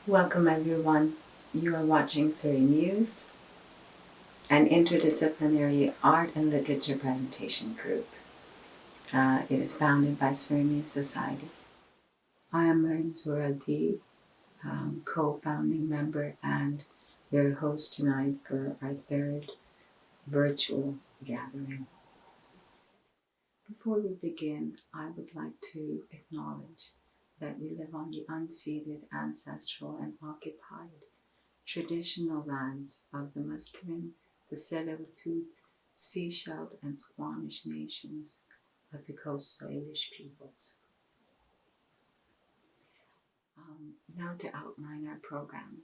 Welcome everyone. You are watching Surrey Muse, an interdisciplinary art and literature presentation group. It is founded by Surrey Muse Society. I am Mariam Zohra, co-founding member and your host tonight for our third virtual gathering. Before we begin, I would like to acknowledge that we live on the unceded, ancestral and occupied traditional lands of the Musqueam, the Tsleil-Waututh, Sechelt and Squamish nations of the Coast Salish peoples. Now to outline our program.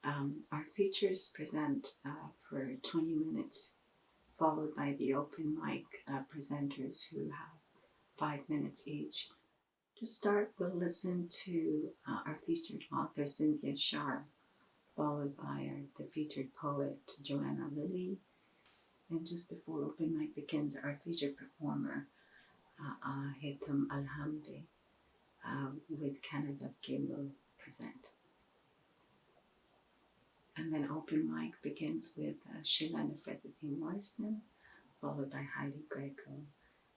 Our features present for 20 minutes, followed by the open mic presenters who have 5 minutes each. To start, we'll listen to our featured author, Cynthia, followed by the featured poet, Joanna, Lilley. And just before open mic begins, our featured performer, Haytham Alhamaydeh, with Canada Kim will present. And then open mic begins with SheLa Nefertiti Morrison, followed by Heidi, Greco,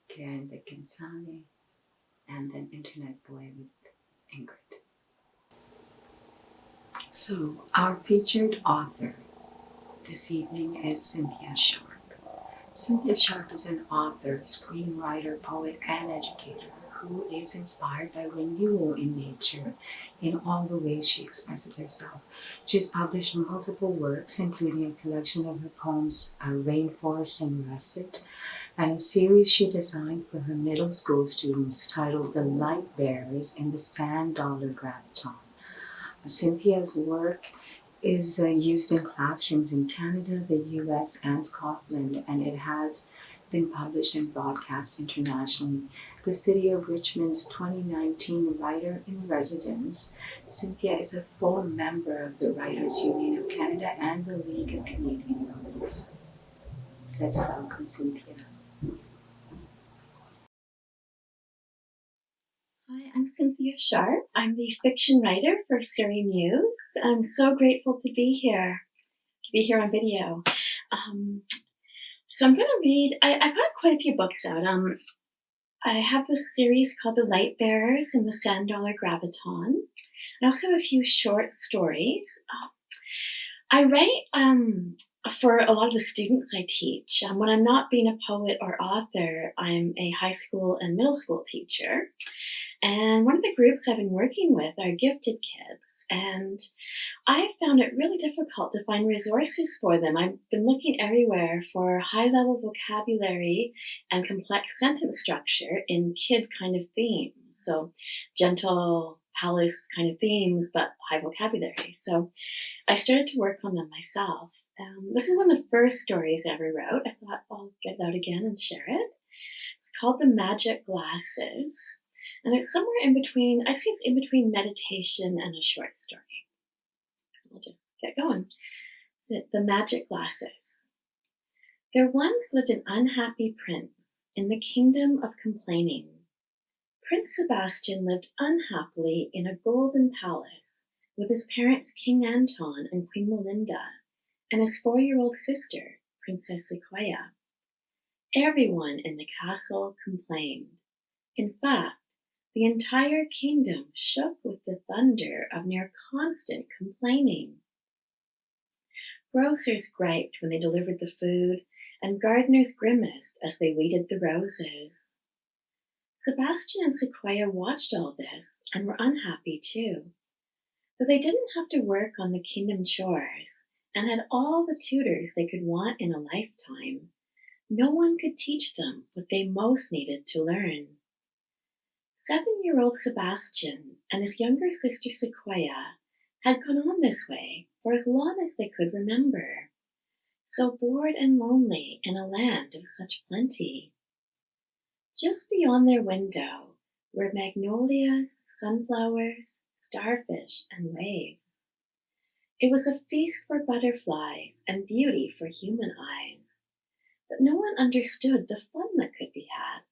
Carine the Kinsame, and then Internet Boy with Ingrid. So our featured author this evening is Cynthia. Cynthia is an author, screenwriter, poet, and educator who is inspired by renewal in nature in all the ways she expresses herself. She's published multiple works, including a collection of her poems, Rainforest and Russet, and a series she designed for her middle school students titled The Light Bearers in the Sand Dollar Graviton. Cynthia's work is used in classrooms in Canada, the US, and Scotland, and it has been published and broadcast internationally. The City of Richmond's 2019 Writer in Residence, Cynthia is a full member of the Writers' Union of Canada and the League of Canadian Poets. Let's welcome Cynthia. Hi, I'm Cynthia Sharp. I'm the fiction writer for Surrey Muse. I'm so grateful to be here on video. So I'm going to read, I've got quite a few books out. I have this series called The Light Bearers in the Sand Dollar Graviton. I also have a few short stories. I write for a lot of the students I teach. When I'm not being a poet or author, I'm a high school and middle school teacher. And one of the groups I've been working with are gifted kids. And I found it really difficult to find resources for them. I've been looking everywhere for high-level vocabulary and complex sentence structure in kid kind of themes. So gentle palace kind of themes, but high vocabulary. So I started to work on them myself. This is one of the first stories I ever wrote. I thought I'll get it out again and share it. It's called The Magic Glasses. And it's somewhere in between, I think it's in between meditation and a short story. I'll just get going. The Magic Glasses. There once lived an unhappy prince in the kingdom of complaining. Prince Sebastian lived unhappily in a golden palace with his parents King Anton and Queen Melinda and his 4-year-old sister, Princess Sequoia. Everyone in the castle complained. In fact, the entire kingdom shook with the thunder of near constant complaining. Grocers griped when they delivered the food, and gardeners grimaced as they weeded the roses. Sebastian and Sequoia watched all this and were unhappy too. But they didn't have to work on the kingdom chores and had all the tutors they could want in a lifetime. No one could teach them what they most needed to learn. 7-year-old Sebastian and his younger sister Sequoia had gone on this way for as long as they could remember, so bored and lonely in a land of such plenty. Just beyond their window were magnolias, sunflowers, starfish, and waves. It was a feast for butterflies and beauty for human eyes, but no one understood the fun that could be had.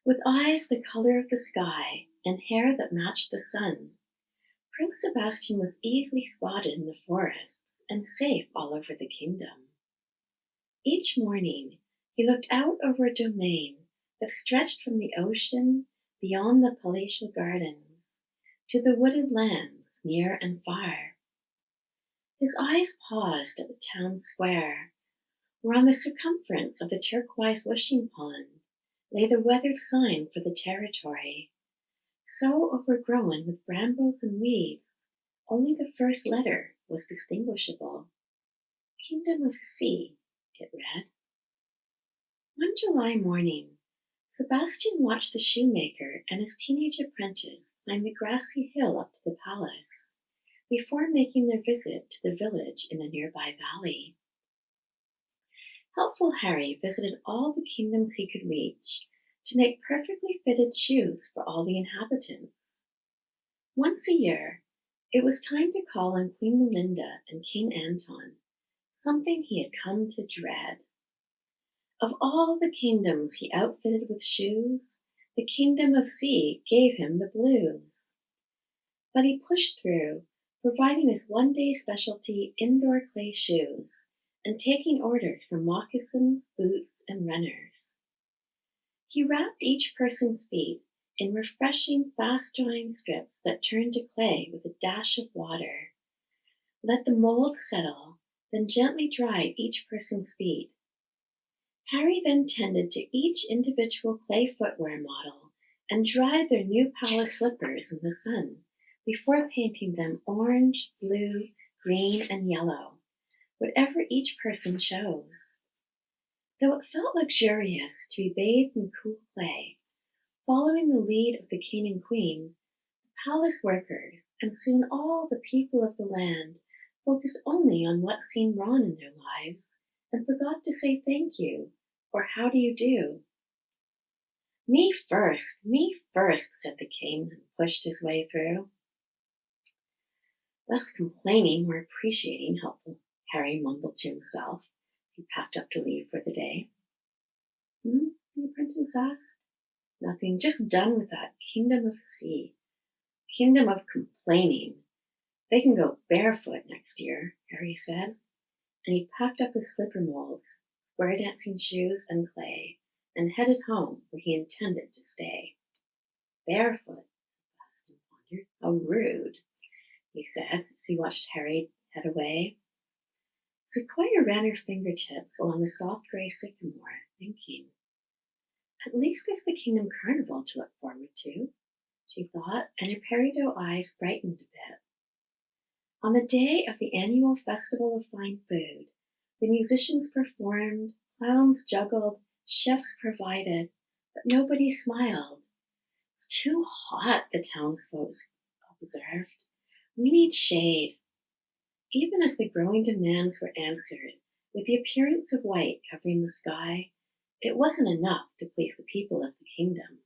With eyes the color of the sky and hair that matched the sun, Prince Sebastian was easily spotted in the forests and safe all over the kingdom. Each morning, he looked out over a domain that stretched from the ocean beyond the palatial gardens to the wooded lands near and far. His eyes paused at the town square, where on the circumference of the turquoise wishing pond lay the weathered sign for the territory, so overgrown with brambles and weeds, only the first letter was distinguishable. Kingdom of Sea, it read. One July morning, Sebastian watched the shoemaker and his teenage apprentice climb the grassy hill up to the palace, before making their visit to the village in the nearby valley. Helpful Harry visited all the kingdoms he could reach to make perfectly fitted shoes for all the inhabitants. Once a year, it was time to call on Queen Melinda and King Anton, something he had come to dread. Of all the kingdoms he outfitted with shoes, the Kingdom of Sea gave him the blues. But he pushed through, providing his one-day specialty indoor clay shoes and taking orders for moccasins, boots, and runners. He wrapped each person's feet in refreshing, fast-drying strips that turned to clay with a dash of water, let the mold settle, then gently dried each person's feet. Harry then tended to each individual clay footwear model and dried their new palace slippers in the sun before painting them orange, blue, green, and yellow, whatever each person chose. Though it felt luxurious to be bathed in cool clay, following the lead of the king and queen, the palace workers, and soon all the people of the land, focused only on what seemed wrong in their lives and forgot to say thank you, or how do you do. Me first, said the king, and pushed his way through. Less complaining, more appreciating, helpful Harry mumbled to himself. He packed up to leave for the day. The apprentice asked. Nothing, just done with that Kingdom of Sea. Kingdom of complaining. They can go barefoot next year, Harry said, and he packed up his slipper molds, square dancing shoes, and clay, and headed home where he intended to stay. Barefoot, Sebastian pondered. How rude, he said as he watched Harry head away. Sequoia ran her fingertips along the soft gray sycamore, thinking, at least there's the Kingdom Carnival to look forward to, she thought, and her peridot eyes brightened a bit. On the day of the annual Festival of Fine Food, the musicians performed, clowns juggled, chefs provided, but nobody smiled. It's too hot, the townsfolk observed. We need shade. Even as the growing demands were answered, with the appearance of white covering the sky, it wasn't enough to please the people of the kingdom.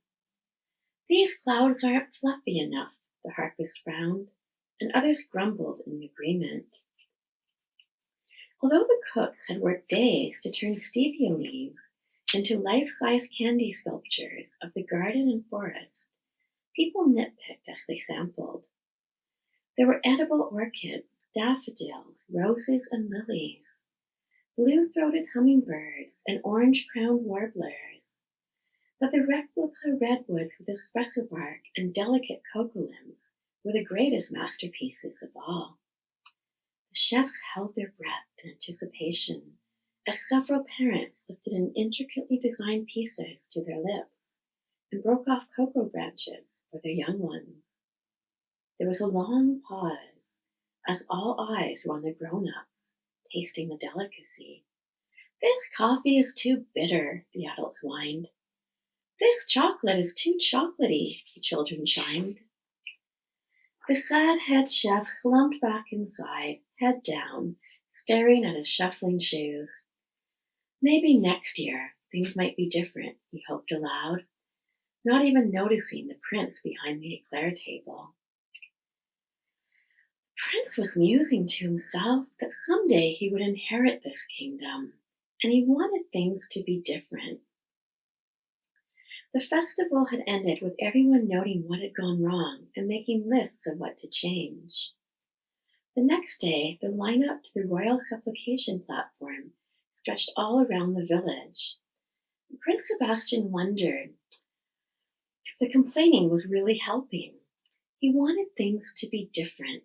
These clouds aren't fluffy enough, the harpist frowned, and others grumbled in agreement. Although the cooks had worked days to turn stevia leaves into life-size candy sculptures of the garden and forest, people nitpicked as they sampled. There were edible orchids, daffodils, roses, and lilies, blue-throated hummingbirds, and orange-crowned warblers. But the replica redwoods with espresso bark and delicate cocoa limbs were the greatest masterpieces of all. The chefs held their breath in anticipation as several parents lifted in intricately designed pieces to their lips and broke off cocoa branches for their young ones. There was a long pause as all eyes were on the grown-ups, tasting the delicacy. This coffee is too bitter, the adults whined. This chocolate is too chocolatey, the children chimed. The sad head chef slumped back inside, head down, staring at his shuffling shoes. Maybe next year things might be different, he hoped aloud, not even noticing the prince behind the eclair table. The prince was musing to himself that someday he would inherit this kingdom, and he wanted things to be different. The festival had ended with everyone noting what had gone wrong and making lists of what to change. The next day, the lineup to the royal supplication platform stretched all around the village. Prince Sebastian wondered if the complaining was really helping. He wanted things to be different.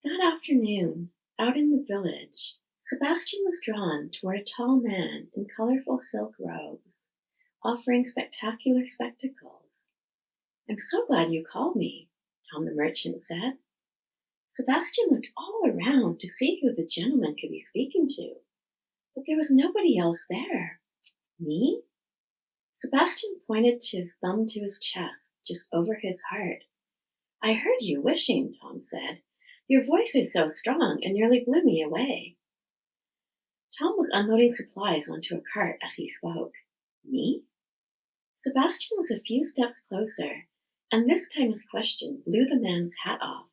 That afternoon, out in the village, Sebastian was drawn toward a tall man in colorful silk robes, offering spectacular spectacles. "I'm so glad you called me," Tom the merchant said. Sebastian looked all around to see who the gentleman could be speaking to, but there was nobody else there. "Me?" Sebastian pointed his thumb to his chest, just over his heart. "I heard you wishing," Tom said. "Your voice is so strong and nearly blew me away." Tom was unloading supplies onto a cart as he spoke. "Me?" Sebastian was a few steps closer, and this time his question blew the man's hat off.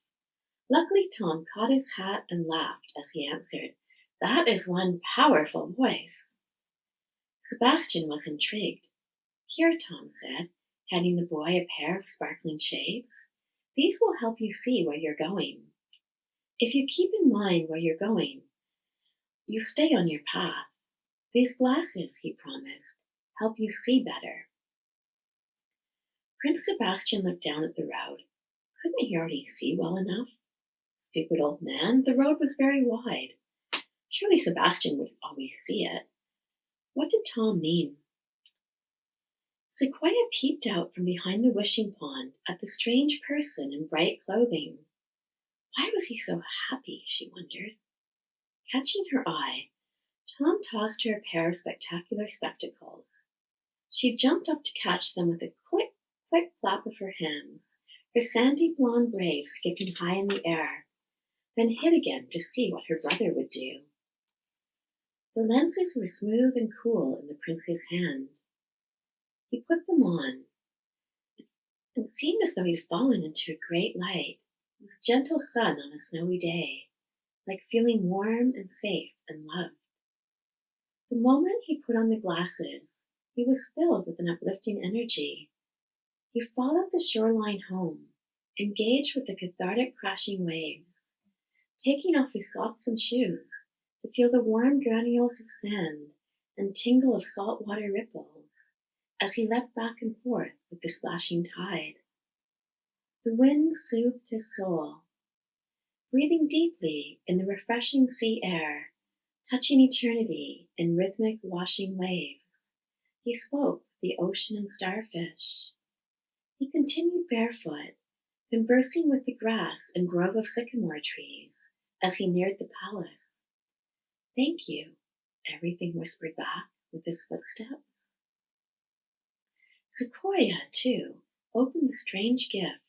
Luckily, Tom caught his hat and laughed as he answered, "That is one powerful voice." Sebastian was intrigued. "Here," Tom said, handing the boy a pair of sparkling shades. "These will help you see where you're going. If you keep in mind where you're going, you stay on your path. These glasses," he promised, "help you see better." Prince Sebastian looked down at the road. Couldn't he already see well enough? Stupid old man, the road was very wide. Surely Sebastian would always see it. What did Tom mean? Sequoia peeped out from behind the wishing pond at the strange person in bright clothing. Why was he so happy, she wondered. Catching her eye, Tom tossed her a pair of spectacular spectacles. She jumped up to catch them with a quick flap of her hands, her sandy blonde braids skipping high in the air, then hid again to see what her brother would do. The lenses were smooth and cool in the prince's hand. He put them on. It seemed as though he'd fallen into a great light, with gentle sun on a snowy day, like feeling warm and safe and loved. The moment he put on the glasses, he was filled with an uplifting energy. He followed the shoreline home, engaged with the cathartic crashing waves, taking off his socks and shoes to feel the warm granules of sand and tingle of saltwater ripples as he leapt back and forth with the splashing tide. The wind soothed his soul. Breathing deeply in the refreshing sea air, touching eternity in rhythmic washing waves, he spoke with the ocean and starfish. He continued barefoot, conversing with the grass and grove of sycamore trees as he neared the palace. "Thank you," everything whispered back with his footsteps. Sequoia, too, opened the strange gift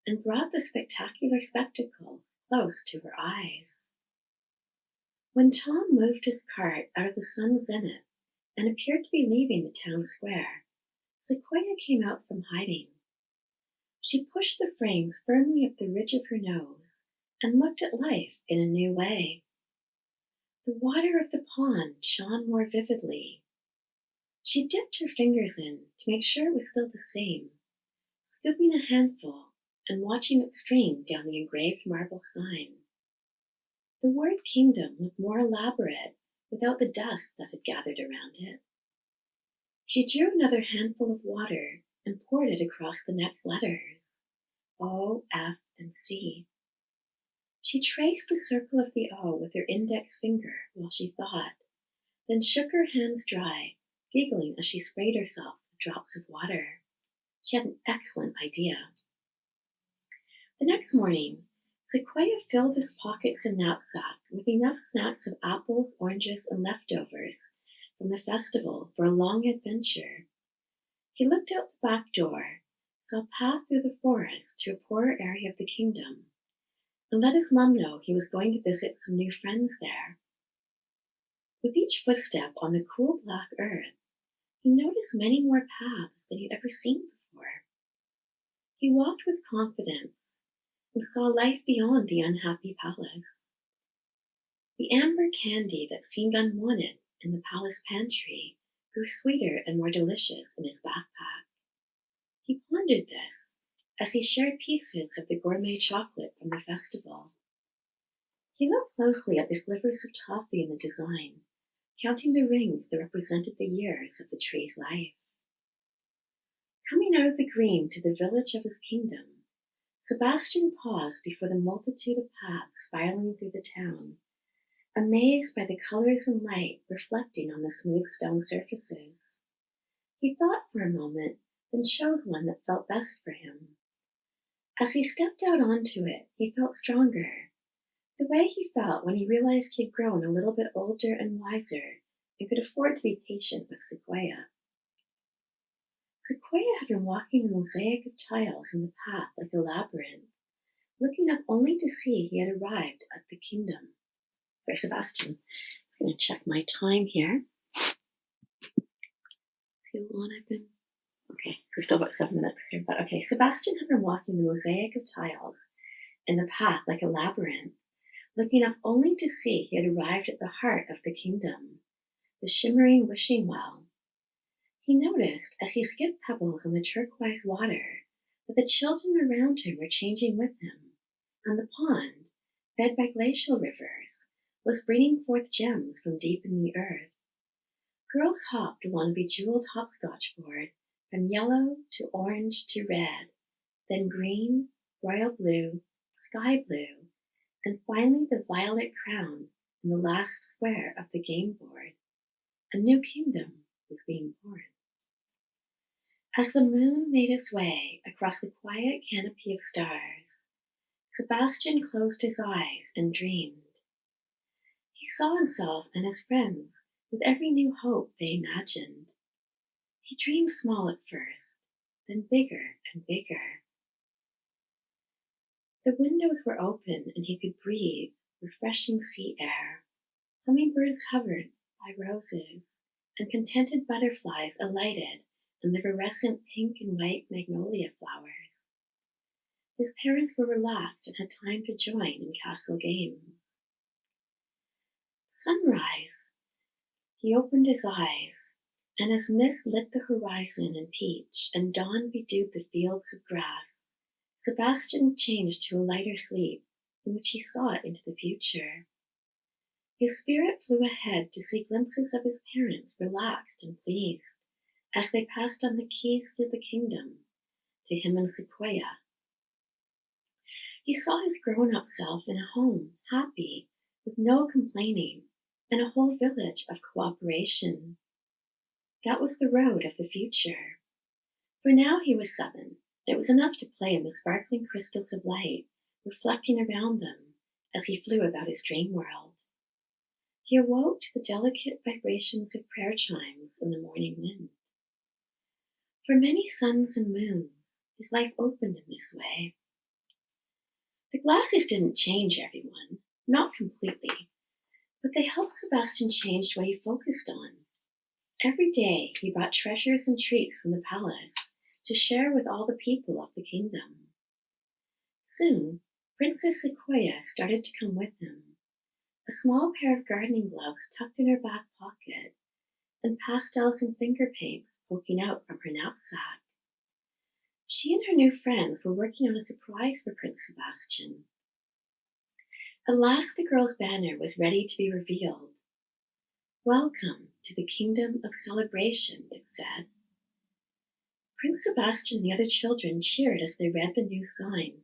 and brought the spectacular spectacles close to her eyes. When Tom moved his cart out of the sun's zenith and appeared to be leaving the town square, Sequoia came out from hiding. She pushed the frames firmly up the ridge of her nose and looked at life in a new way. The water of the pond shone more vividly. She dipped her fingers in to make sure it was still the same, scooping a handful and watching it stream down the engraved marble sign. The word kingdom looked more elaborate without the dust that had gathered around it. She drew another handful of water and poured it across the next letters, O, F, and C. She traced the circle of the O with her index finger while she thought, then shook her hands dry, giggling as she sprayed herself with drops of water. She had an excellent idea. The next morning, Sequoia filled his pockets and knapsack with enough snacks of apples, oranges, and leftovers from the festival for a long adventure. He looked out the back door, saw a path through the forest to a poorer area of the kingdom, and let his mum know he was going to visit some new friends there. With each footstep on the cool black earth, he noticed many more paths than he'd ever seen before. He walked with confidence and saw life beyond the unhappy palace. The amber candy that seemed unwanted in the palace pantry grew sweeter and more delicious in his backpack. He pondered this as he shared pieces of the gourmet chocolate from the festival. He looked closely at the slivers of toffee in the design, counting the rings that represented the years of the tree's life. Coming out of the green to the village of his kingdom, Sebastian paused before the multitude of paths spiraling through the town, amazed by the colors and light reflecting on the smooth stone surfaces. He thought for a moment, then chose one that felt best for him. As he stepped out onto it, he felt stronger, the way he felt when he realized he had grown a little bit older and wiser and could afford to be patient with Sequoia. Sequoia had been walking the mosaic of tiles in the path like a labyrinth, looking up only to see he had arrived at the kingdom. For Sebastian, I'm going to check my time here. See how long I've been. Okay, we're still about 7 minutes here, but okay. Sebastian had been walking the mosaic of tiles in the path like a labyrinth, looking up only to see he had arrived at the heart of the kingdom, the shimmering wishing well. He noticed as he skipped pebbles on the turquoise water that the children around him were changing with him, and the pond, fed by glacial rivers, was bringing forth gems from deep in the earth. Girls hopped along a bejeweled hopscotch board from yellow to orange to red, then green, royal blue, sky blue, and finally the violet crown in the last square of the game board. A new kingdom was being born. As the moon made its way across the quiet canopy of stars, Sebastian closed his eyes and dreamed. He saw himself and his friends with every new hope they imagined. He dreamed small at first, then bigger and bigger. The windows were open and he could breathe refreshing sea air. Hummingbirds hovered by roses, and contented butterflies alighted on the fluorescent pink and white magnolia flowers. His parents were relaxed and had time to join in castle games. Sunrise. He opened his eyes, and as mist lit the horizon in peach and dawn bedewed the fields of grass, Sebastian changed to a lighter sleep in which he saw into the future. His spirit flew ahead to see glimpses of his parents relaxed and pleased as they passed on the keys to the kingdom to him and Sequoia. He saw his grown-up self in a home, happy, with no complaining, and a whole village of cooperation. That was the road of the future. For now he was 7. It was enough to play in the sparkling crystals of light, reflecting around them as he flew about his dream world. He awoke to the delicate vibrations of prayer chimes in the morning wind. For many suns and moons, his life opened in this way. The glasses didn't change everyone, not completely, but they helped Sebastian change what he focused on. Every day he brought treasures and treats from the palace to share with all the people of the kingdom. Soon, Princess Sequoia started to come with him, a small pair of gardening gloves tucked in her back pocket, and pastels and finger paints poking out from her knapsack. She and her new friends were working on a surprise for Prince Sebastian. At last the girl's banner was ready to be revealed. "Welcome to the Kingdom of Celebration," it said. Prince Sebastian and the other children cheered as they read the new sign.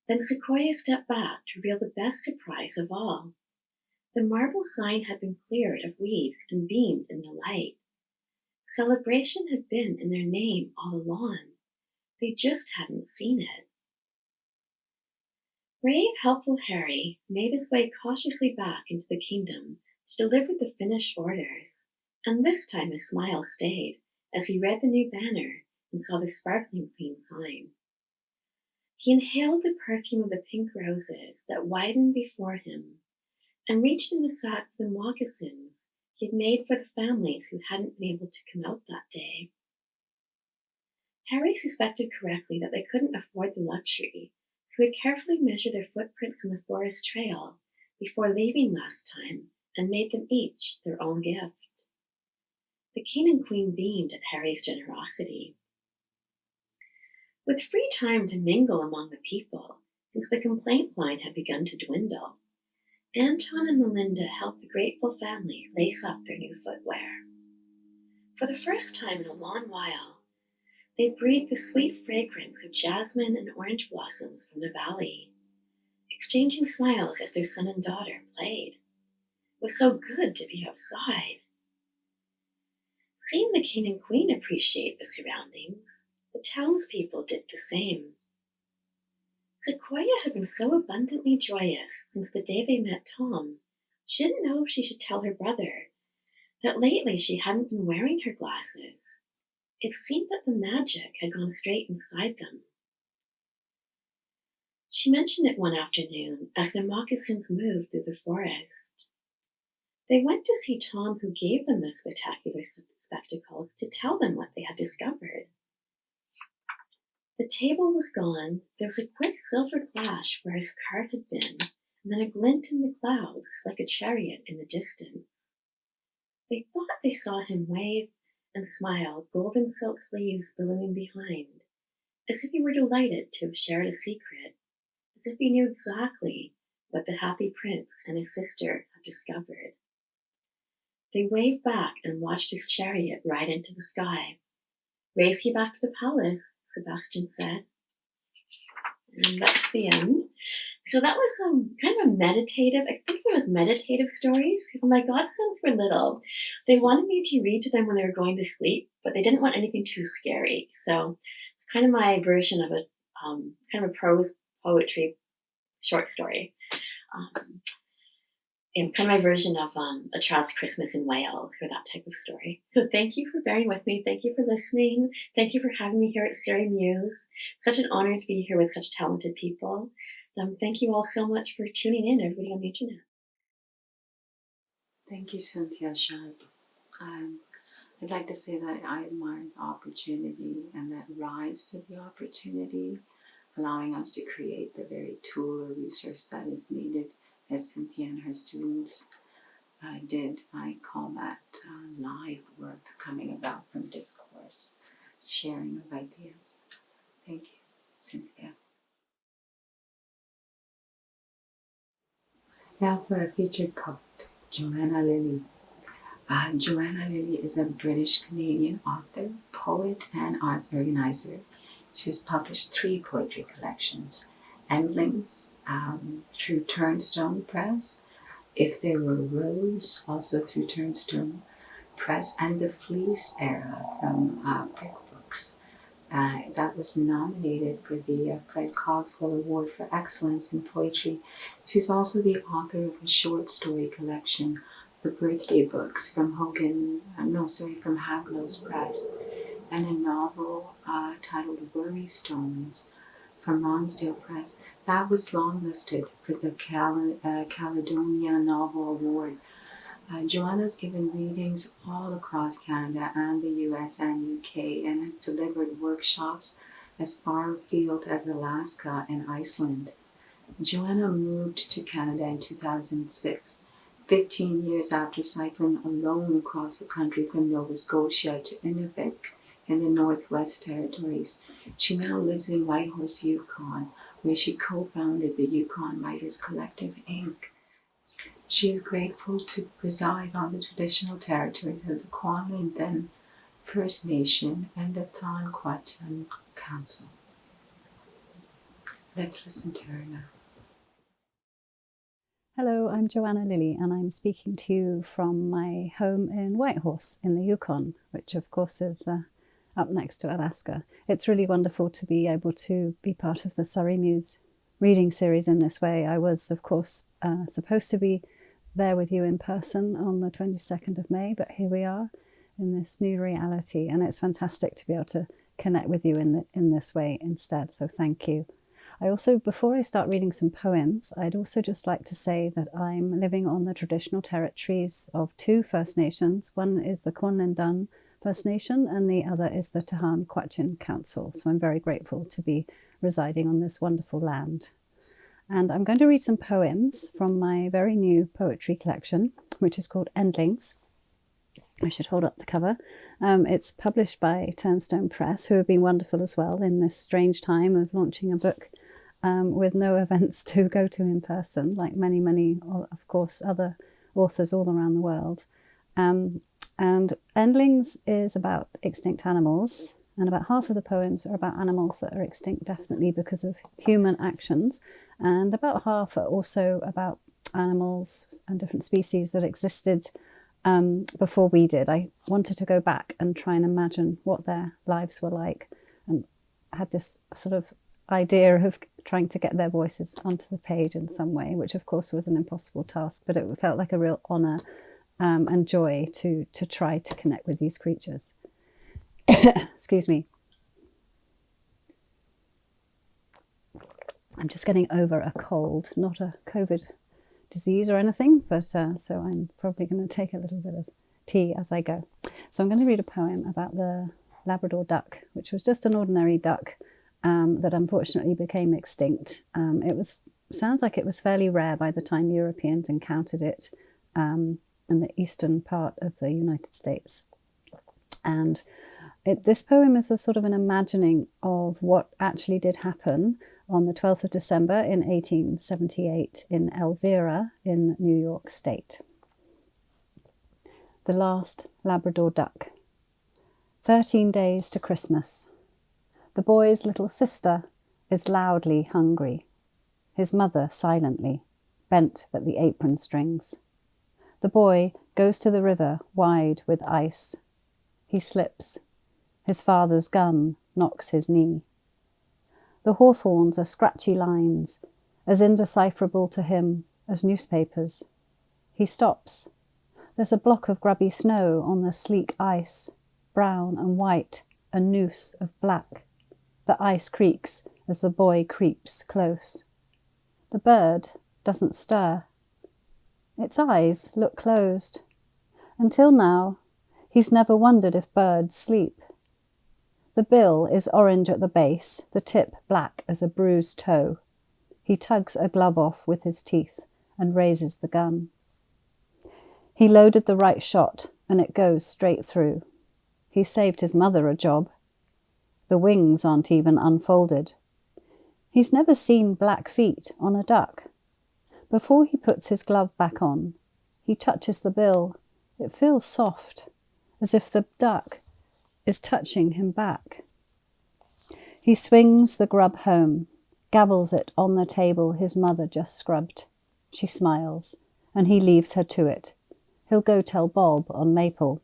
Then Sequoia stepped back to reveal the best surprise of all. The marble sign had been cleared of weeds and beamed in the light. Celebration had been in their name all along. They just hadn't seen it. Brave, helpful Harry made his way cautiously back into the kingdom to deliver the finished orders, and this time his smile stayed as he read the new banner and saw the sparkling clean sign. He inhaled the perfume of the pink roses that widened before him and reached in the sack for the moccasins he had made for the families who hadn't been able to come out that day. Harry suspected correctly that they couldn't afford the luxury, so he had carefully measured their footprints in the forest trail before leaving last time and made them each their own gift. The king and queen beamed at Harry's generosity. With free time to mingle among the people, since the complaint line had begun to dwindle, Anton and Melinda helped the grateful family lace up their new footwear. For the first time in a long while, they breathed the sweet fragrance of jasmine and orange blossoms from the valley, exchanging smiles as their son and daughter played. It was so good to be outside. Seeing the king and queen appreciate the surroundings, the townspeople did the same. Sequoia had been so abundantly joyous since the day they met Tom, she didn't know if she should tell her brother that lately she hadn't been wearing her glasses. It seemed that the magic had gone straight inside them. She mentioned it one afternoon as the moccasins moved through the forest. They went to see Tom, who gave them the spectacular spectacles, to tell them what they had discovered. The table was gone, there was a quick silver flash where his cart had been, and then a glint in the clouds like a chariot in the distance. They thought they saw him wave and smile, golden silk sleeves billowing behind, as if he were delighted to have shared a secret, as if he knew exactly what the happy prince and his sister had discovered. They waved back and watched his chariot ride into the sky. "Race you back to the palace," Sebastian said. And that's the end. So that was kind of meditative. I think it was meditative stories because my godsons were little. They wanted me to read to them when they were going to sleep, but they didn't want anything too scary. So it's kind of my version of a kind of a prose poetry short story. And kind of my version of A Child's Christmas in Wales, or that type of story. So thank you for bearing with me. Thank you for listening. Thank you for having me here at Surrey Muse. Such an honor to be here with such talented people. Thank you all so much for tuning in, everybody on the internet. Thank you, Cynthia Sharp. I'd like to say that I admire the opportunity and that rise to the opportunity, allowing us to create the very tool or resource that is needed, as Cynthia and her students did. I call that live work coming about from discourse, sharing of ideas. Thank you, Cynthia. Now for a featured poet, Joanna Lilley. Joanna Lilley is a British-Canadian author, poet, and arts organizer. She's published 3 poetry collections: Endlings through Turnstone Press, If There Were Roads, also through Turnstone Press, and The Fleece Era from Brick Books. That was nominated for the Fred Cogswell Award for Excellence in Poetry. She's also the author of a short story collection, The Birthday Books, from from Haglow's Press, and a novel titled Worry Stones from Lonsdale Press. That was longlisted for the Caledonia Novel Award. Joanna's given readings all across Canada and the US and UK, and has delivered workshops as far afield as Alaska and Iceland. Joanna moved to Canada in 2006, 15 years after cycling alone across the country from Nova Scotia to Inuvik in the Northwest Territories. She now lives in Whitehorse, Yukon, where she co-founded the Yukon Writers Collective, Inc. She is grateful to reside on the traditional territories of the Kwantlen First Nation and the Tlan Council. Let's listen to her now. Hello, I'm Joanna Lilley, and I'm speaking to you from my home in Whitehorse in the Yukon, which of course is up next to Alaska. It's really wonderful to be able to be part of the Surrey Muse reading series in this way. I was, of course, supposed to be there with you in person on the 22nd of May, but here we are in this new reality, and it's fantastic to be able to connect with you in this way instead, so thank you. I also, before I start reading some poems, I'd also just like to say that I'm living on the traditional territories of 2 First Nations. One is the Kwantlen First Nation and the other is the Tlan Council, so I'm very grateful to be residing on this wonderful land. And I'm going to read some poems from my very new poetry collection, which is called Endlings. I should hold up the cover. It's published by Turnstone Press, who have been wonderful as well in this strange time of launching a book with no events to go to in person, like many, of course, other authors all around the world. And Endlings is about extinct animals, and about half of the poems are about animals that are extinct definitely because of human actions, and about half are also about animals and different species that existed before we did. I wanted to go back and try and imagine what their lives were like, and had this sort of idea of trying to get their voices onto the page in some way, which of course was an impossible task, but it felt like a real honour and joy to try to connect with these creatures. Excuse me. I'm just getting over a cold, not a COVID disease or anything, but so I'm probably going to take a little bit of tea as I go. So I'm going to read a poem about the Labrador duck, which was just an ordinary duck that unfortunately became extinct. Sounds like it was fairly rare by the time Europeans encountered it in the eastern part of the United States. And this poem is a sort of an imagining of what actually did happen on the 12th of December in 1878 in Elvira in New York State. The last Labrador duck. 13 days to Christmas. The boy's little sister is loudly hungry. His mother silently, bent at the apron strings. The boy goes to the river wide with ice. He slips. His father's gun knocks his knee. The hawthorns are scratchy lines, as indecipherable to him as newspapers. He stops. There's a block of grubby snow on the sleek ice, brown and white, a noose of black. The ice creaks as the boy creeps close. The bird doesn't stir. Its eyes look closed. Until now, he's never wondered if birds sleep. The bill is orange at the base, the tip black as a bruised toe. He tugs a glove off with his teeth and raises the gun. He loaded the right shot and it goes straight through. He saved his mother a job. The wings aren't even unfolded. He's never seen black feet on a duck. Before he puts his glove back on, he touches the bill. It feels soft, as if the duck is touching him back. He swings the grub home, gabbles it on the table his mother just scrubbed. She smiles, and he leaves her to it. He'll go tell Bob on Maple.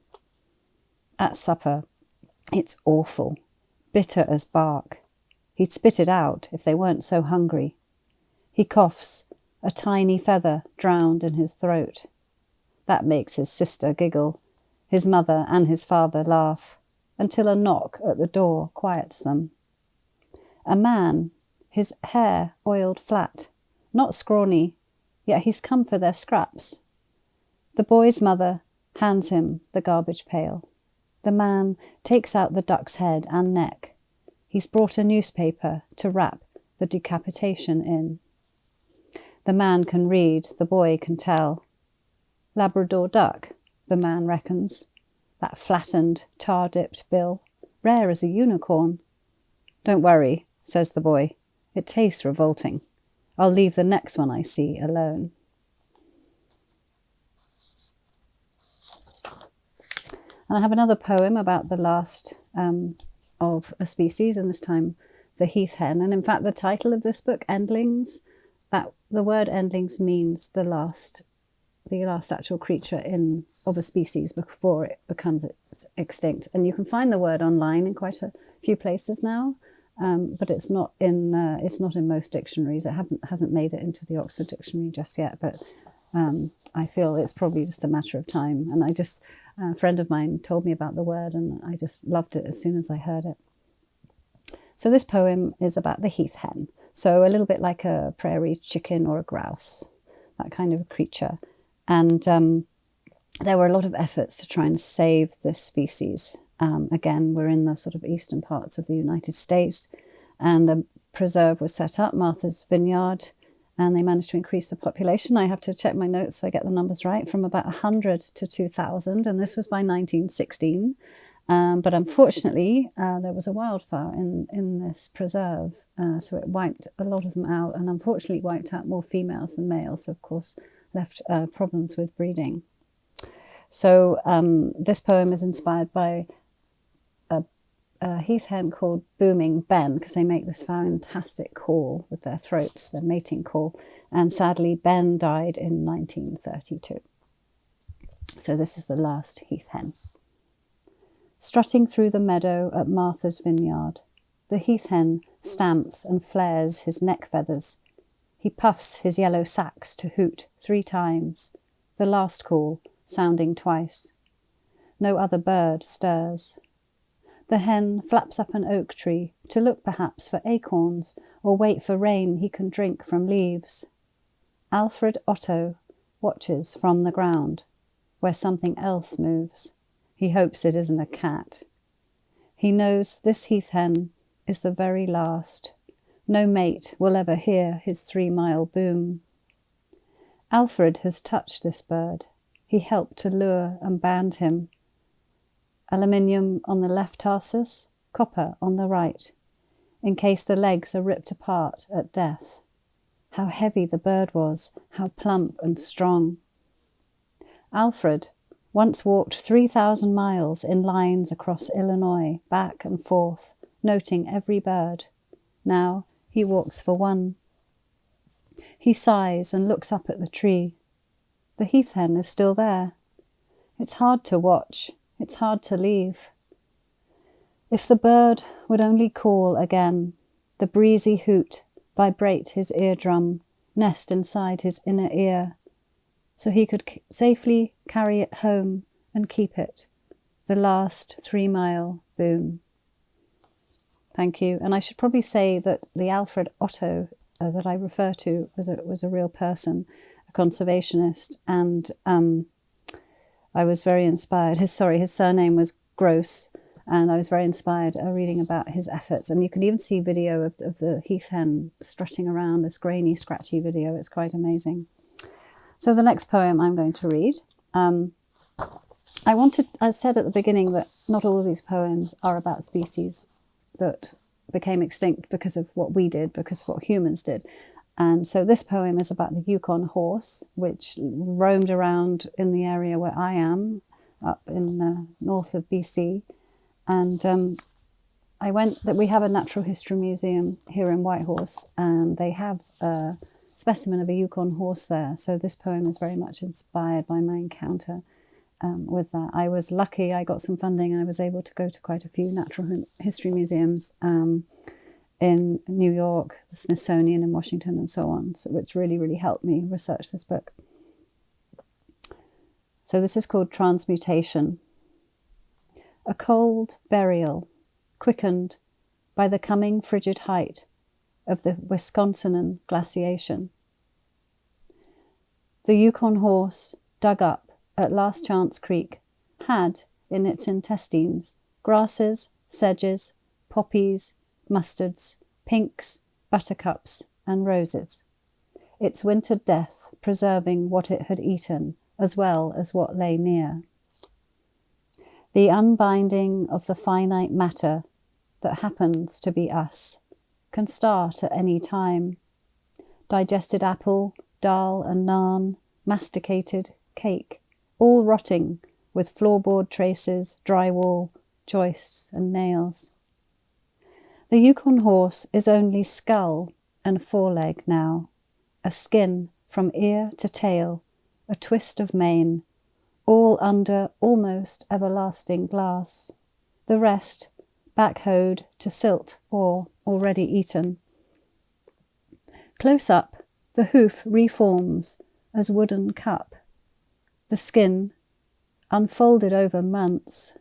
At supper, it's awful, bitter as bark. He'd spit it out if they weren't so hungry. He coughs, a tiny feather drowned in his throat. That makes his sister giggle. His mother and his father laugh, until a knock at the door quiets them. A man, his hair oiled flat, not scrawny, yet he's come for their scraps. The boy's mother hands him the garbage pail. The man takes out the duck's head and neck. He's brought a newspaper to wrap the decapitation in. The man can read, the boy can tell. Labrador duck, the man reckons. That flattened, tar-dipped bill, rare as a unicorn. Don't worry, says the boy. It tastes revolting. I'll leave the next one I see alone. And I have another poem about the last of a species, and this time the heath hen. And in fact, the title of this book, Endlings, that the word endlings means the last actual creature of a species before it becomes extinct. And you can find the word online in quite a few places now, but it's not in most dictionaries. It hasn't made it into the Oxford Dictionary just yet, but I feel it's probably just a matter of time. And a friend of mine told me about the word, and I just loved it as soon as I heard it. So this poem is about the heath hen. So a little bit like a prairie chicken or a grouse, that kind of a creature. And there were a lot of efforts to try and save this species. Again, we're in the sort of eastern parts of the United States, and the preserve was set up, Martha's Vineyard, and they managed to increase the population. I have to check my notes so I get the numbers right, from about 100 to 2,000, and this was by 1916. But unfortunately, there was a wildfire in this preserve, so it wiped a lot of them out, and unfortunately wiped out more females than males, so of course left problems with breeding. So this poem is inspired by a heath hen called Booming Ben, because they make this fantastic call with their throats, their mating call, and sadly Ben died in 1932. So this is the last heath hen. Strutting through the meadow at Martha's vineyard, the heath hen stamps and flares his neck feathers. He puffs his yellow sacs to hoot 3 times, the last call sounding twice. No other bird stirs. The hen flaps up an oak tree to look perhaps for acorns or wait for rain he can drink from leaves. Alfred Otto watches from the ground, where something else moves. He hopes it isn't a cat. He knows this heath hen is the very last. No mate will ever hear his 3-mile boom. Alfred has touched this bird. He helped to lure and band him. Aluminium on the left tarsus, copper on the right, in case the legs are ripped apart at death. How heavy the bird was, how plump and strong. Alfred once walked 3,000 miles in lines across Illinois, back and forth, noting every bird. Now he walks for one. He sighs and looks up at the tree. The heath hen is still there. It's hard to watch. It's hard to leave. If the bird would only call again, the breezy hoot vibrate his eardrum, nest inside his inner ear, so he could safely carry it home and keep it, the last 3-mile boom. Thank you. And I should probably say that the Alfred Otto that I refer to was a real person, a conservationist, and I was very inspired. His surname was Gross, and I was very inspired reading about his efforts. And you can even see video of the heath hen strutting around, this grainy, scratchy video. It's quite amazing. So the next poem I'm going to read. I said at the beginning that not all of these poems are about species that became extinct because of what we did, because of what humans did. And so this poem is about the Yukon horse, which roamed around in the area where I am, up in north of BC. And we have a natural history museum here in Whitehorse, and they have a specimen of a Yukon horse there. So this poem is very much inspired by my encounter with that. I was lucky, I got some funding, and I was able to go to quite a few natural history museums in New York, the Smithsonian in Washington, and so on, which really, really helped me research this book. So this is called Transmutation. A cold burial, quickened by the coming frigid height of the Wisconsinan glaciation. The Yukon horse, dug up at Last Chance Creek, had in its intestines grasses, sedges, poppies, mustards, pinks, buttercups, and roses. Its wintered death preserving what it had eaten, as well as what lay near. The unbinding of the finite matter that happens to be us can start at any time. Digested apple, dal and naan, masticated cake, all rotting with floorboard traces, drywall, joists and nails. The Yukon horse is only skull and foreleg now, a skin from ear to tail, a twist of mane, all under almost everlasting glass. The rest backhoed to silt or already eaten. Close up, the hoof reforms as wooden cup. The skin, unfolded over months,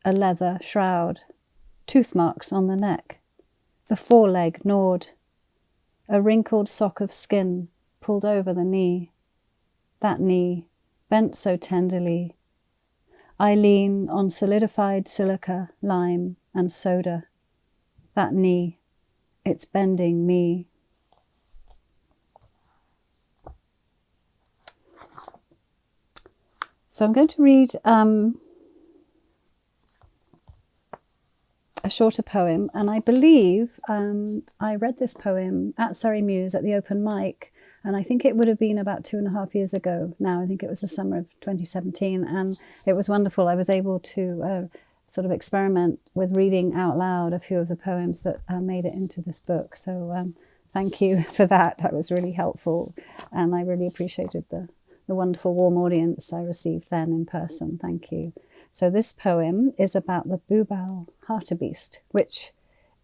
a leather shroud. Tooth marks on the neck, the foreleg gnawed, a wrinkled sock of skin pulled over the knee. That knee, bent so tenderly. I lean on solidified silica, lime, and soda. That knee, it's bending me. So I'm going to read a shorter poem, and I believe I read this poem at Surrey Muse at the open mic, and I think it would have been about 2.5 years ago now. I think it was the summer of 2017, and it was wonderful. I was able to sort of experiment with reading out loud a few of the poems that made it into this book. So thank you for that. That was really helpful, and I really appreciated the wonderful warm audience I received then in person. Thank you. So this poem is about the Bubal hartebeest, which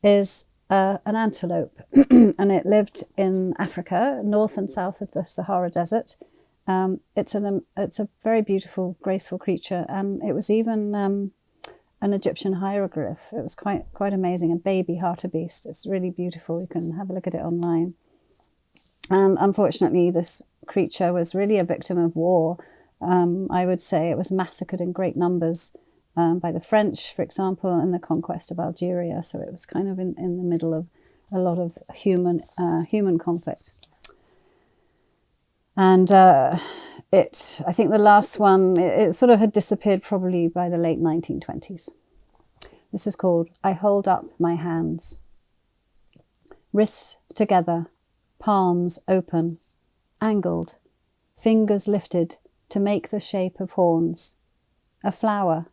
is an antelope, and it lived in Africa, north and south of the Sahara Desert. It's a very beautiful, graceful creature, and it was even an Egyptian hieroglyph. It was quite amazing. A baby hartebeest. It's really beautiful. You can have a look at it online. And unfortunately, this creature was really a victim of war. I would say it was massacred in great numbers by the French, for example, in the conquest of Algeria. So it was kind of in the middle of a lot of human conflict. And I think the last one, it sort of had disappeared probably by the late 1920s. This is called I Hold Up My Hands. Wrists together, palms open, angled, fingers lifted to make the shape of horns. A flower,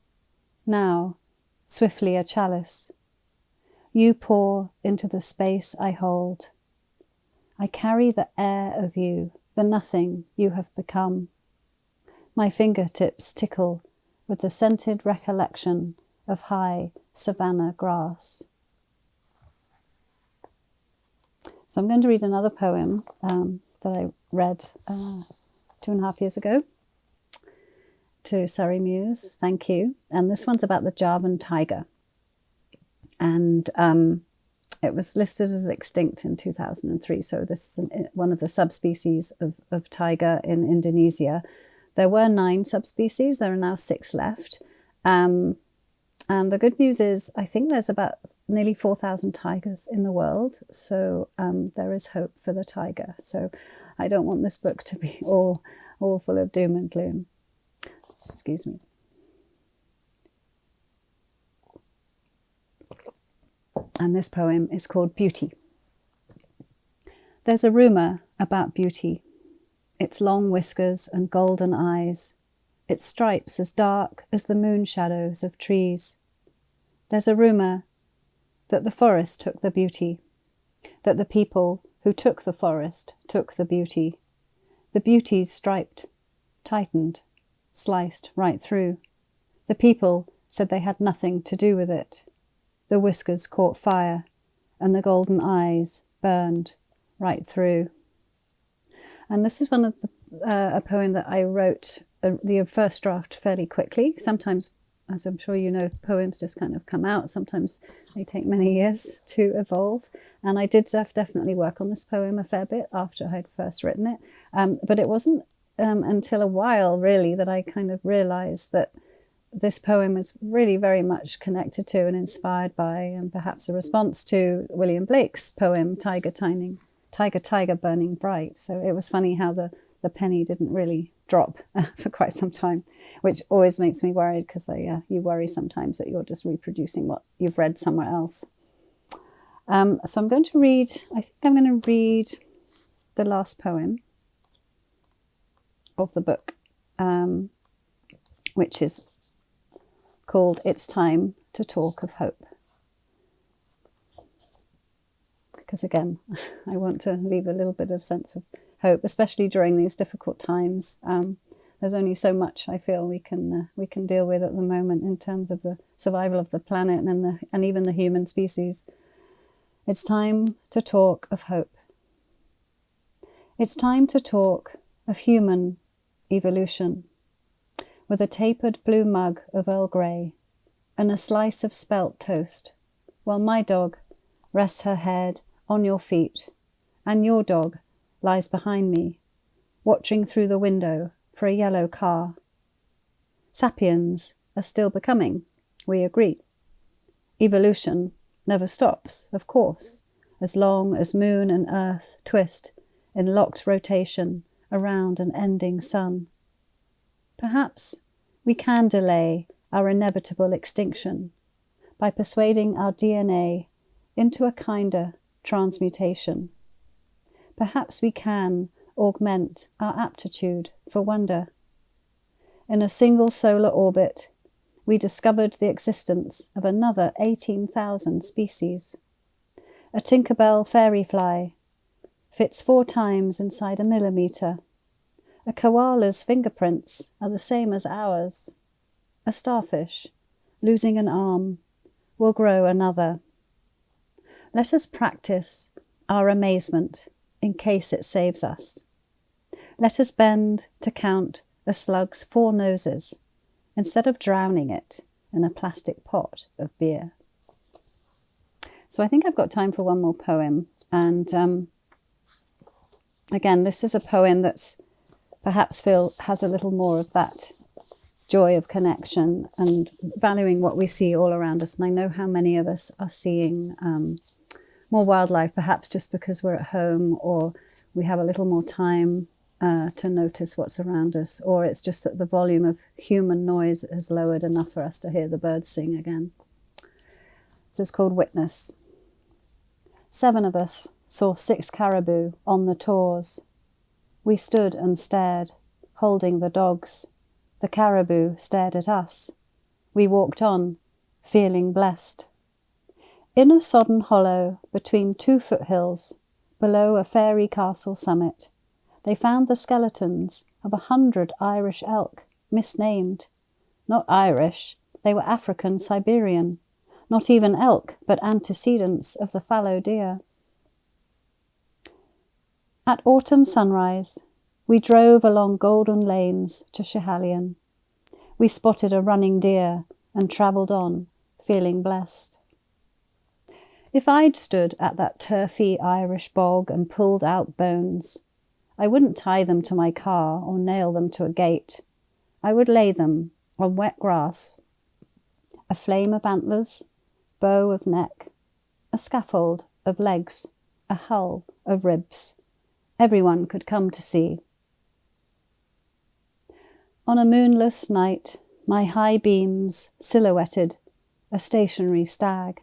now, swiftly a chalice. You pour into the space I hold. I carry the air of you, the nothing you have become. My fingertips tickle with the scented recollection of high savanna grass. So I'm going to read another poem that I read 2.5 years ago to Surrey Muse. Thank you. And this one's about the Javan tiger. And it was listed as extinct in 2003. So this is one of the subspecies of tiger in Indonesia. There were 9 subspecies. There are now 6 left. And the good news is, I think there's about nearly 4,000 tigers in the world. So there is hope for the tiger. So I don't want this book to be all full of doom and gloom. Excuse me. And this poem is called Beauty. There's a rumour about beauty, its long whiskers and golden eyes, its stripes as dark as the moon shadows of trees. There's a rumour that the forest took the beauty, that the people who took the forest took the beauty. The beauty's striped, tightened, sliced right through. The people said they had nothing to do with it. The whiskers caught fire, and the golden eyes burned right through. And this is one of a poem that I wrote, the first draft, fairly quickly. Sometimes, as I'm sure you know, poems just kind of come out. Sometimes they take many years to evolve. And I did definitely work on this poem a fair bit after I'd first written it. But it wasn't until a while, really, that I kind of realised that this poem is really very much connected to and inspired by, and perhaps a response to, William Blake's poem, Tiger, Tiger, Burning Bright. So it was funny how the penny didn't really drop for quite some time, which always makes me worried, because you worry sometimes that you're just reproducing what you've read somewhere else. So I'm going to read the last poem of the book, which is called It's Time to Talk of Hope. Because again, I want to leave a little bit of sense of hope, especially during these difficult times. There's only so much I feel we can deal with at the moment in terms of the survival of the planet and even the human species. It's time to talk of hope. It's time to talk of human evolution, with a tapered blue mug of Earl Grey and a slice of spelt toast, while my dog rests her head on your feet, and your dog lies behind me, watching through the window for a yellow car. Sapiens are still becoming, we agree. Evolution never stops, of course, as long as moon and earth twist in locked rotation around an ending sun. Perhaps We can delay our inevitable extinction by persuading our DNA into a kinder transmutation. Perhaps we can augment our aptitude for wonder. In a single solar orbit, we discovered the existence of another 18,000 species. A Tinkerbell fairy fly fits 4 times inside a millimetre. A koala's fingerprints are the same as ours. A starfish, losing an arm, will grow another. Let us practice our amazement in case it saves us. Let us bend to count a slug's 4 noses instead of drowning it in a plastic pot of beer. So I think I've got time for one more poem. And again, this is a poem that's perhaps has a little more of that joy of connection and valuing what we see all around us. And I know how many of us are seeing more wildlife, perhaps just because we're at home, or we have a little more time to notice what's around us, or it's just that the volume of human noise has lowered enough for us to hear the birds sing again. This is called Witness. 7 of us saw 6 caribou on the tors. We stood and stared, holding the dogs. The caribou stared at us. We walked on, feeling blessed. In a sodden hollow between 2 foothills, below a fairy castle summit, they found the skeletons of 100 Irish elk, misnamed. Not Irish, they were African Siberian. Not even elk, but antecedents of the fallow deer. At autumn sunrise, we drove along golden lanes to Schiehallion. We spotted a running deer and travelled on, feeling blessed. If I'd stood at that turfy Irish bog and pulled out bones, I wouldn't tie them to my car or nail them to a gate. I would lay them on wet grass, a flame of antlers, bow of neck, a scaffold of legs, a hull of ribs. Everyone could come to see. On a moonless night, my high beams silhouetted a stationary stag.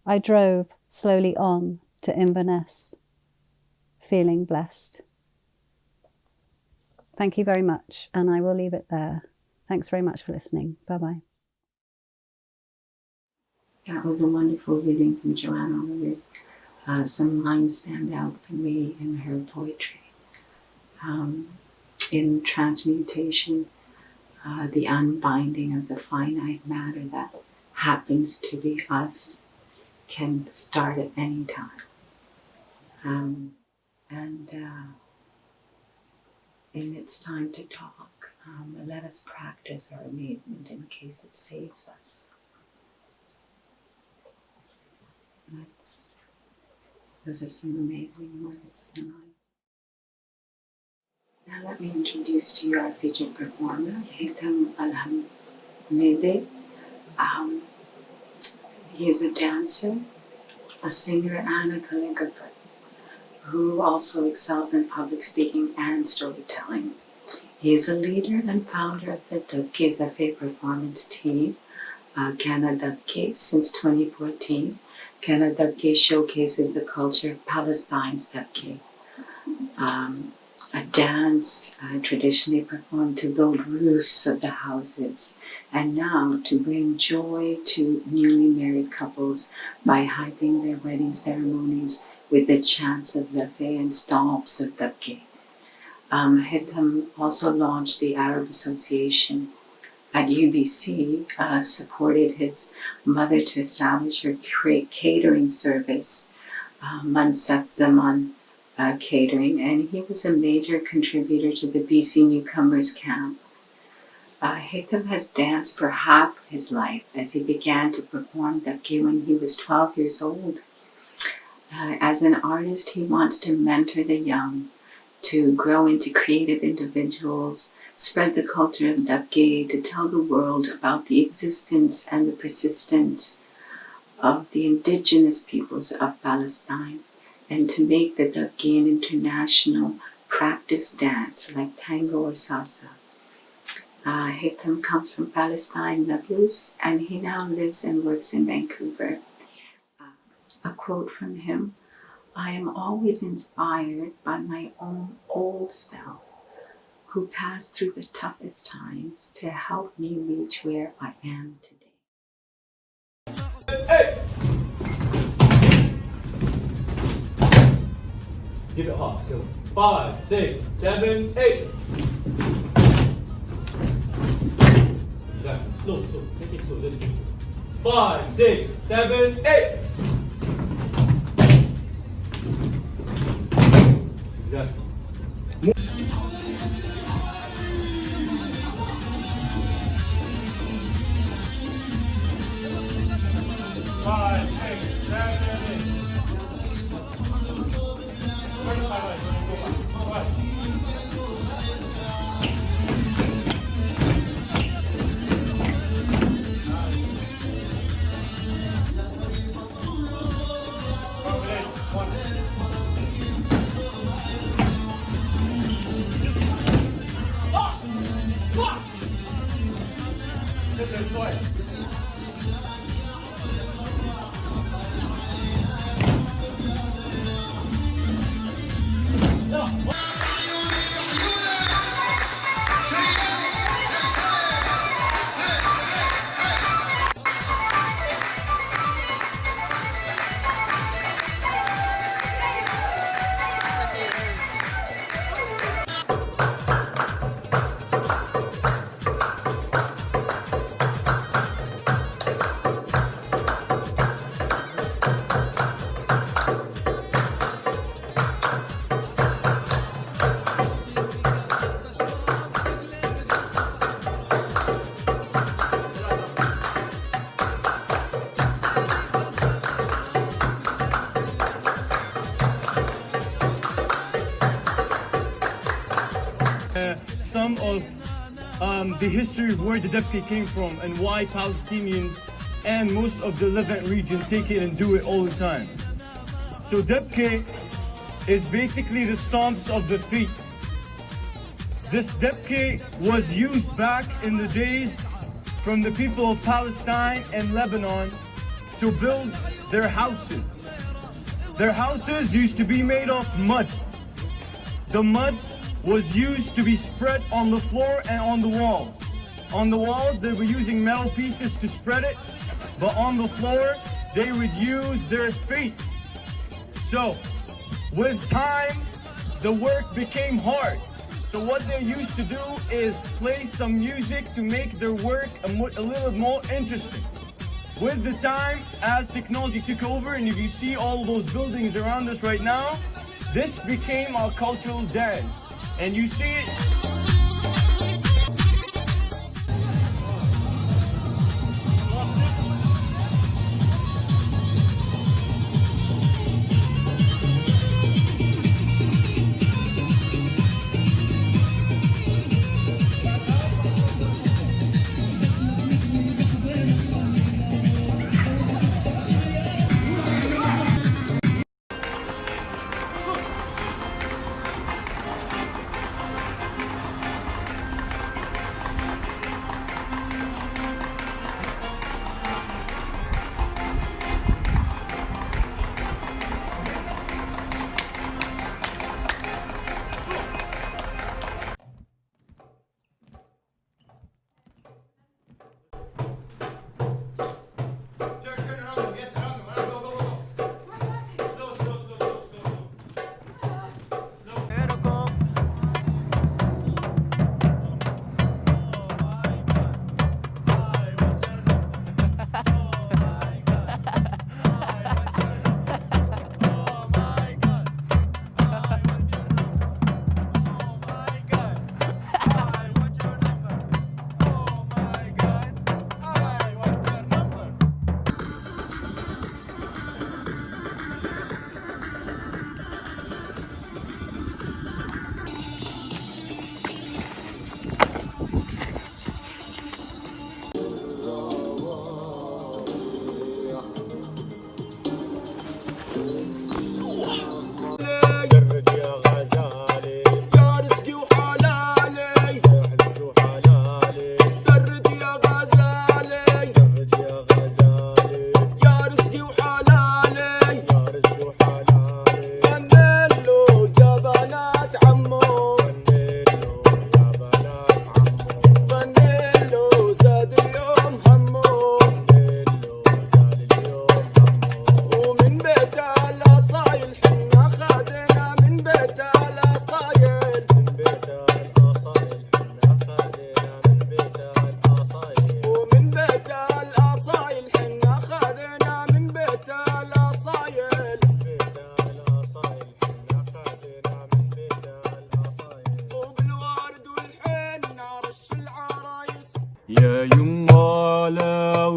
I drove slowly on to Inverness, feeling blessed. Thank you very much, and I will leave it there. Thanks very much for listening. Bye-bye. That was a wonderful reading from Joanna. Some lines stand out for me in her poetry. In transmutation, the unbinding of the finite matter that happens to be us can start at any time. And it's time to talk. Let us practice our amazement in case it saves us. Those are some amazing words and lines. Now let me introduce to you our featured performer, Haytham Alhamaydeh. He is a dancer, a singer, and a calligrapher who also excels in public speaking and storytelling. He is a leader and founder of the Dabke Zafe performance team, Ghana Dabke, since 2014. Ghana Dabke showcases the culture of Palestine's Dabke, a dance traditionally performed to build roofs of the houses, and now to bring joy to newly married couples by hyping their wedding ceremonies with the chants of Zafe and stomps of Dabke. Haytham also launched the Arab Association at UBC, supported his mother to establish her catering service, Mansaf Zaman Catering, and he was a major contributor to the BC Newcomers Camp. Haytham has danced for half his life as he began to perform Dabke when he was 12 years old. As an artist, he wants to mentor the young to grow into creative individuals, spread the culture of Dabke, to tell the world about the existence and the persistence of the indigenous peoples of Palestine, and to make the Dabke an international practice dance like tango or salsa. Haytham comes from Palestine, Nablus, and he now lives and works in Vancouver. A quote from him: "I am always inspired by my own old self, who passed through the toughest times to help me reach where I am today." Hey! Give it hard. Go. 5, 6, 7, 8. Exactly. Slow. Take it slow. Let it go. 5, 6, 7, 8. Exactly. 5, 6, 7, 8. First highlight. Go back. Go back. Some of the history of where the Debke came from and why Palestinians and most of the Levant region take it and do it all the time. So Debke is basically the stomps of the feet. This Debke was used back in the days from the people of Palestine and Lebanon to build their houses. Their houses used to be made of mud. The mud was used to be spread on the floor and on the walls. On the walls, they were using metal pieces to spread it, but on the floor, they would use their feet. So, with time, the work became hard. So what they used to do is play some music to make their work a little more interesting. With the time, as technology took over, and if you see all those buildings around us right now, this became our cultural dance. And you see it.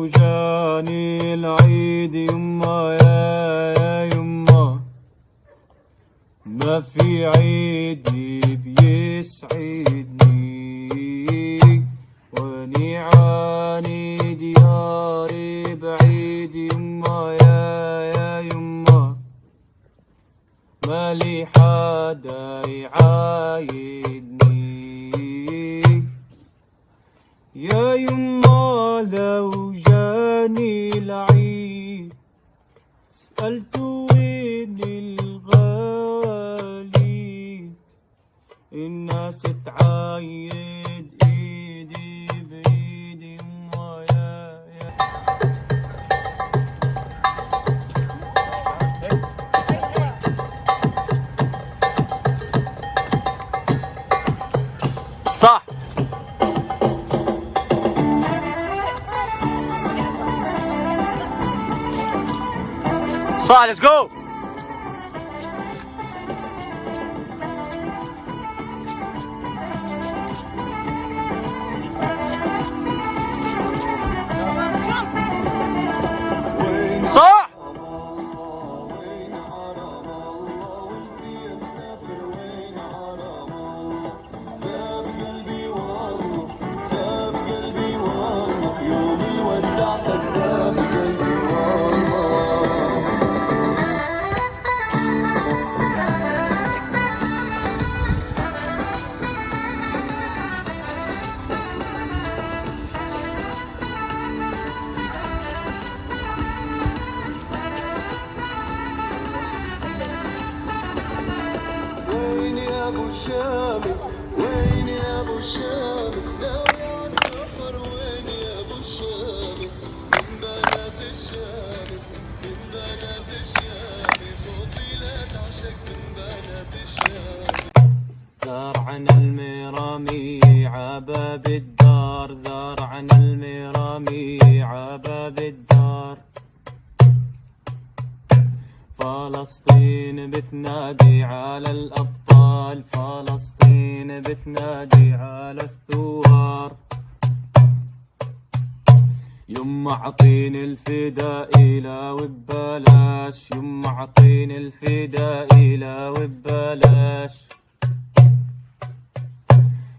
لو جاني العيد يما يا يما ما في عيدي بيسعدني واني عاني دياري بعيد يما يا يما ما لي حدا يعايدني يا يما لو جاني العيد سألت وين الغالي الناس تعايد ايدي بايدي يما يا صح صح let's go صح وين يا ابو الشامي وين يا ابو الشامي ناوي على السفر وين يا ابو الشامي من بنات الشامي من بنات الشامي صوتي لا تعشق من بنات الشامي زرعنا المرامي عباب الدار زرعنا المرامي عباب الدار فلسطين بتنادي على الأبطال فلسطين بتنادي على الثوار يما عطيني الفداء لا وببلاش يما عطيني الفداء لا وببلاش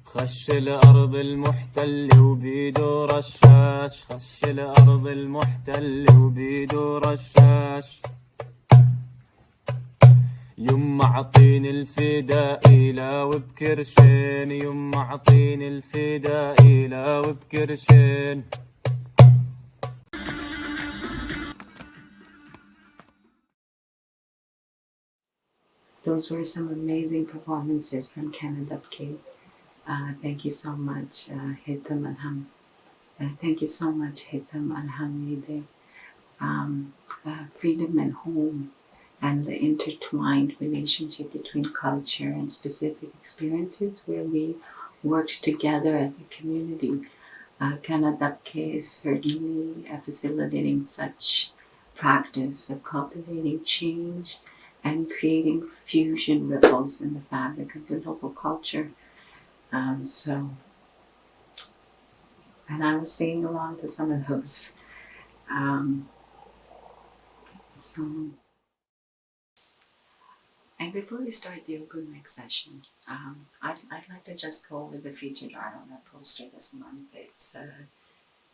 خش الأرض المحتل وبيده رشاش خش الأرض المحتل وبيده رشاش يما عطيني الفداء لا وبكرشين يما عطيني الفداء لا وبكرشين Those were some amazing performances from Canada. Thank you so much, Haytham and thank you so much, Haytham Alhamaydeh. Freedom and home and the intertwined relationship between culture and specific experiences where we worked together as a community. Canada is certainly facilitating such practice of cultivating change and creating fusion ripples in the fabric of the local culture. And I was singing along to some of those songs. And before we start the open mic session, I'd like to just go over the featured art on our poster this month.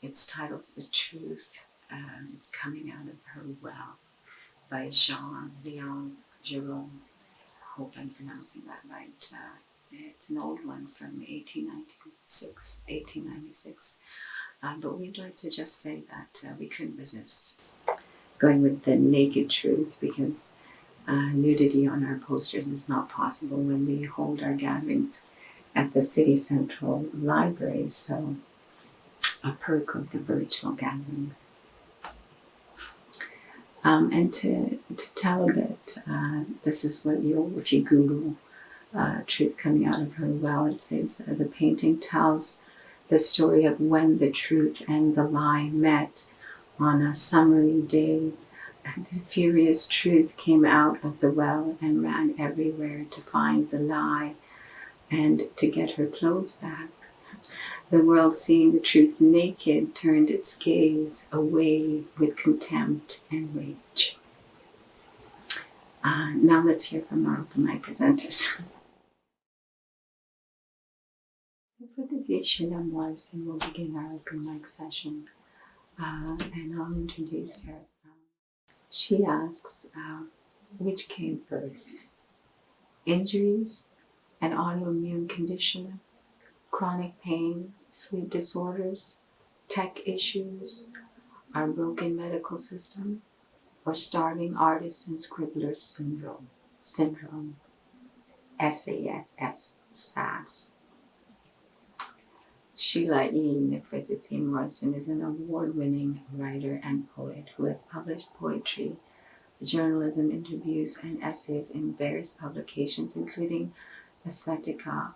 It's titled "The Truth Coming Out of Her Well" by Jean-Léon, Gérôme. I hope I'm pronouncing that right. It's an old one from 1896. But we'd like to just say that we couldn't resist going with the naked truth because nudity on our posters is not possible when we hold our gatherings at the City Central Library. So a perk of the virtual gatherings. And to tell a bit, this is what if you Google Truth Coming Out of Her Well, it says the painting tells the story of when the truth and the lie met on a summery day. And the furious truth came out of the well and ran everywhere to find the lie and to get her clothes back. The world, seeing the truth naked, turned its gaze away with contempt and rage. Now let's hear from our open mic presenters. Nefertiti SheLa Morrison will begin our open mic session, and I'll introduce her. She asks, which came first? Injuries, an autoimmune condition, chronic pain, sleep disorders, tech issues, our broken medical system, or starving artists and scribblers syndrome, SASS, SAS. SheLa Nefertiti Morrison is an award-winning writer and poet who has published poetry, journalism, interviews, and essays in various publications, including Aesthetica,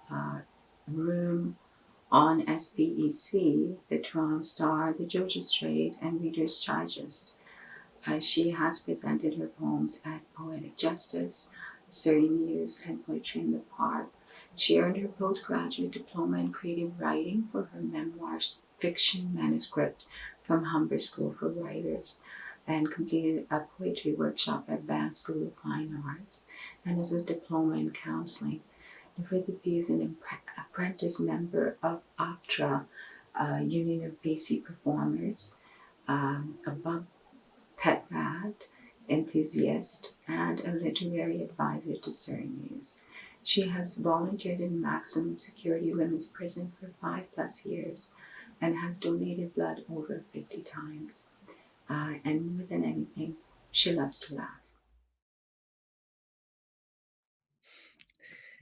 Room, on SBEC, the Toronto Star, the Georgia Straight, and Reader's Digest. She has presented her poems at Poetic Justice, Surrey Muse, and Poetry in the Park. She earned her postgraduate diploma in creative writing for her memoirs fiction manuscript from Humber School for Writers, and completed a poetry workshop at Banff School of Fine Arts, and is a diploma in counseling. Nefertiti is an apprentice member of APTRA, Union of BC Performers, a pet rat enthusiast, and a literary advisor to Surrey Muse. She has volunteered in maximum security women's prison for 5+ years and has donated blood over 50 times. And more than anything, she loves to laugh.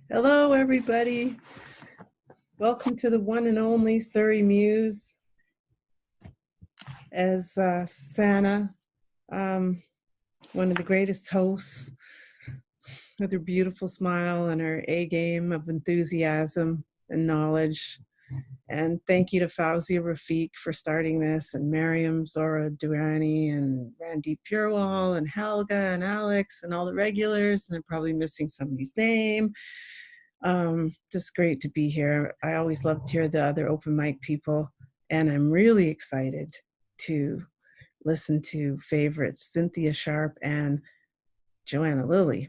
Hello, everybody. Welcome to the one and only Surrey Muse. As Santa, one of the greatest hosts, with her beautiful smile and her A game of enthusiasm and knowledge. And thank you to Fauzia Rafiq for starting this, and Mariam, Zohra, Duani, and Randy Purewal, and Helga, and Alex, and all the regulars. And I'm probably missing somebody's name. Just great to be here. I always love to hear the other open mic people, and I'm really excited to listen to favorites Cynthia Sharp and Joanna Lilley.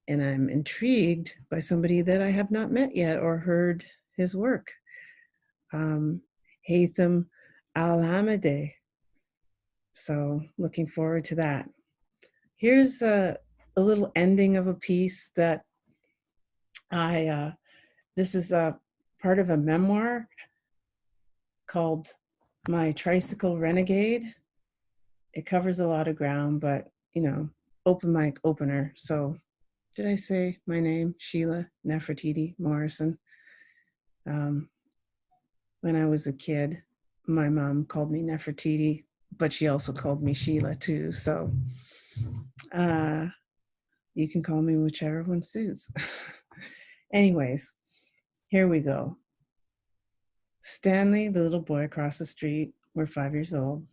And I'm intrigued by somebody that I have not met yet or heard his work. Haytham Alhamaydeh. So looking forward to that. Here's a little ending of a piece that this is a part of a memoir called My Tricycle Renegade. It covers a lot of ground, but open mic opener. So did I say my name? SheLa Nefertiti Morrison. When I was a kid, my mom called me Nefertiti, but she also called me SheLa too. So you can call me whichever one suits. Anyways, here we go. Stanley, the little boy across the street, we're 5 years old.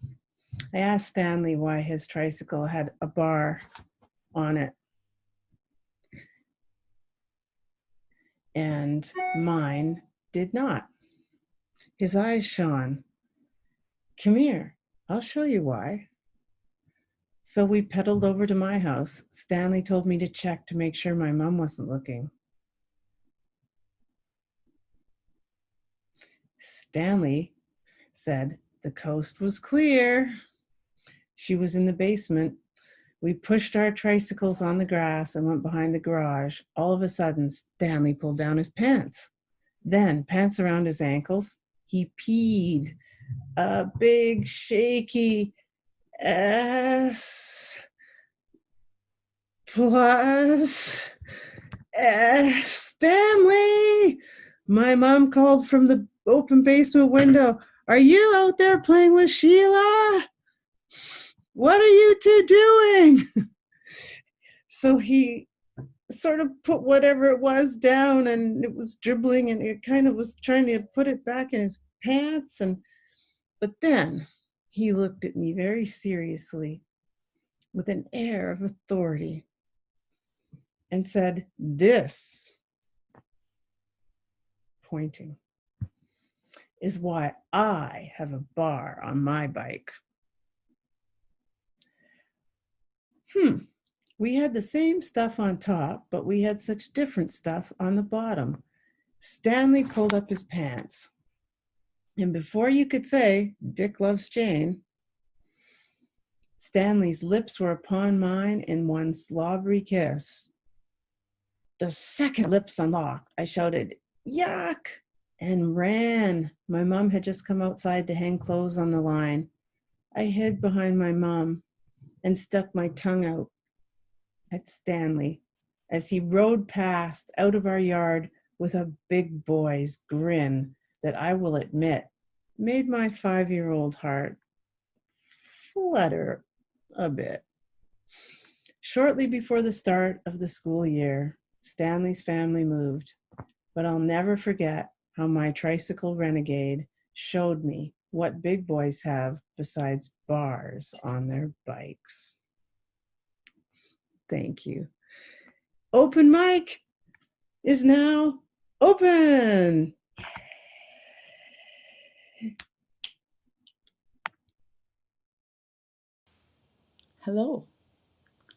I asked Stanley why his tricycle had a bar on it, and mine did not. His eyes shone. Come here, I'll show you why. So we pedaled over to my house. Stanley told me to check to make sure my mom wasn't looking. Stanley said the coast was clear. She was in the basement. We pushed our tricycles on the grass and went behind the garage. All of a sudden, Stanley pulled down his pants. Then, pants around his ankles, he peed. A big, shaky S plus S. Stanley! My mom called from the open basement window. Are you out there playing with SheLa? What are you two doing? So he sort of put whatever it was down, and it was dribbling, and it kind of was trying to put it back in his pants. But then he looked at me very seriously with an air of authority and said, "This," pointing, is why I have a bar on my bike. We had the same stuff on top, but we had such different stuff on the bottom. Stanley pulled up his pants. And before you could say, Dick loves Jane, Stanley's lips were upon mine in one slobbery kiss. The second lips unlocked, I shouted, yuck, and ran. My mom had just come outside to hang clothes on the line. I hid behind my mom and stuck my tongue out at Stanley as he rode past out of our yard with a big boy's grin that I will admit made my 5-year-old heart flutter a bit. Shortly before the start of the school year, Stanley's family moved, but I'll never forget how my tricycle renegade showed me what big boys have besides bars on their bikes. Thank you. Open mic is now open. Hello.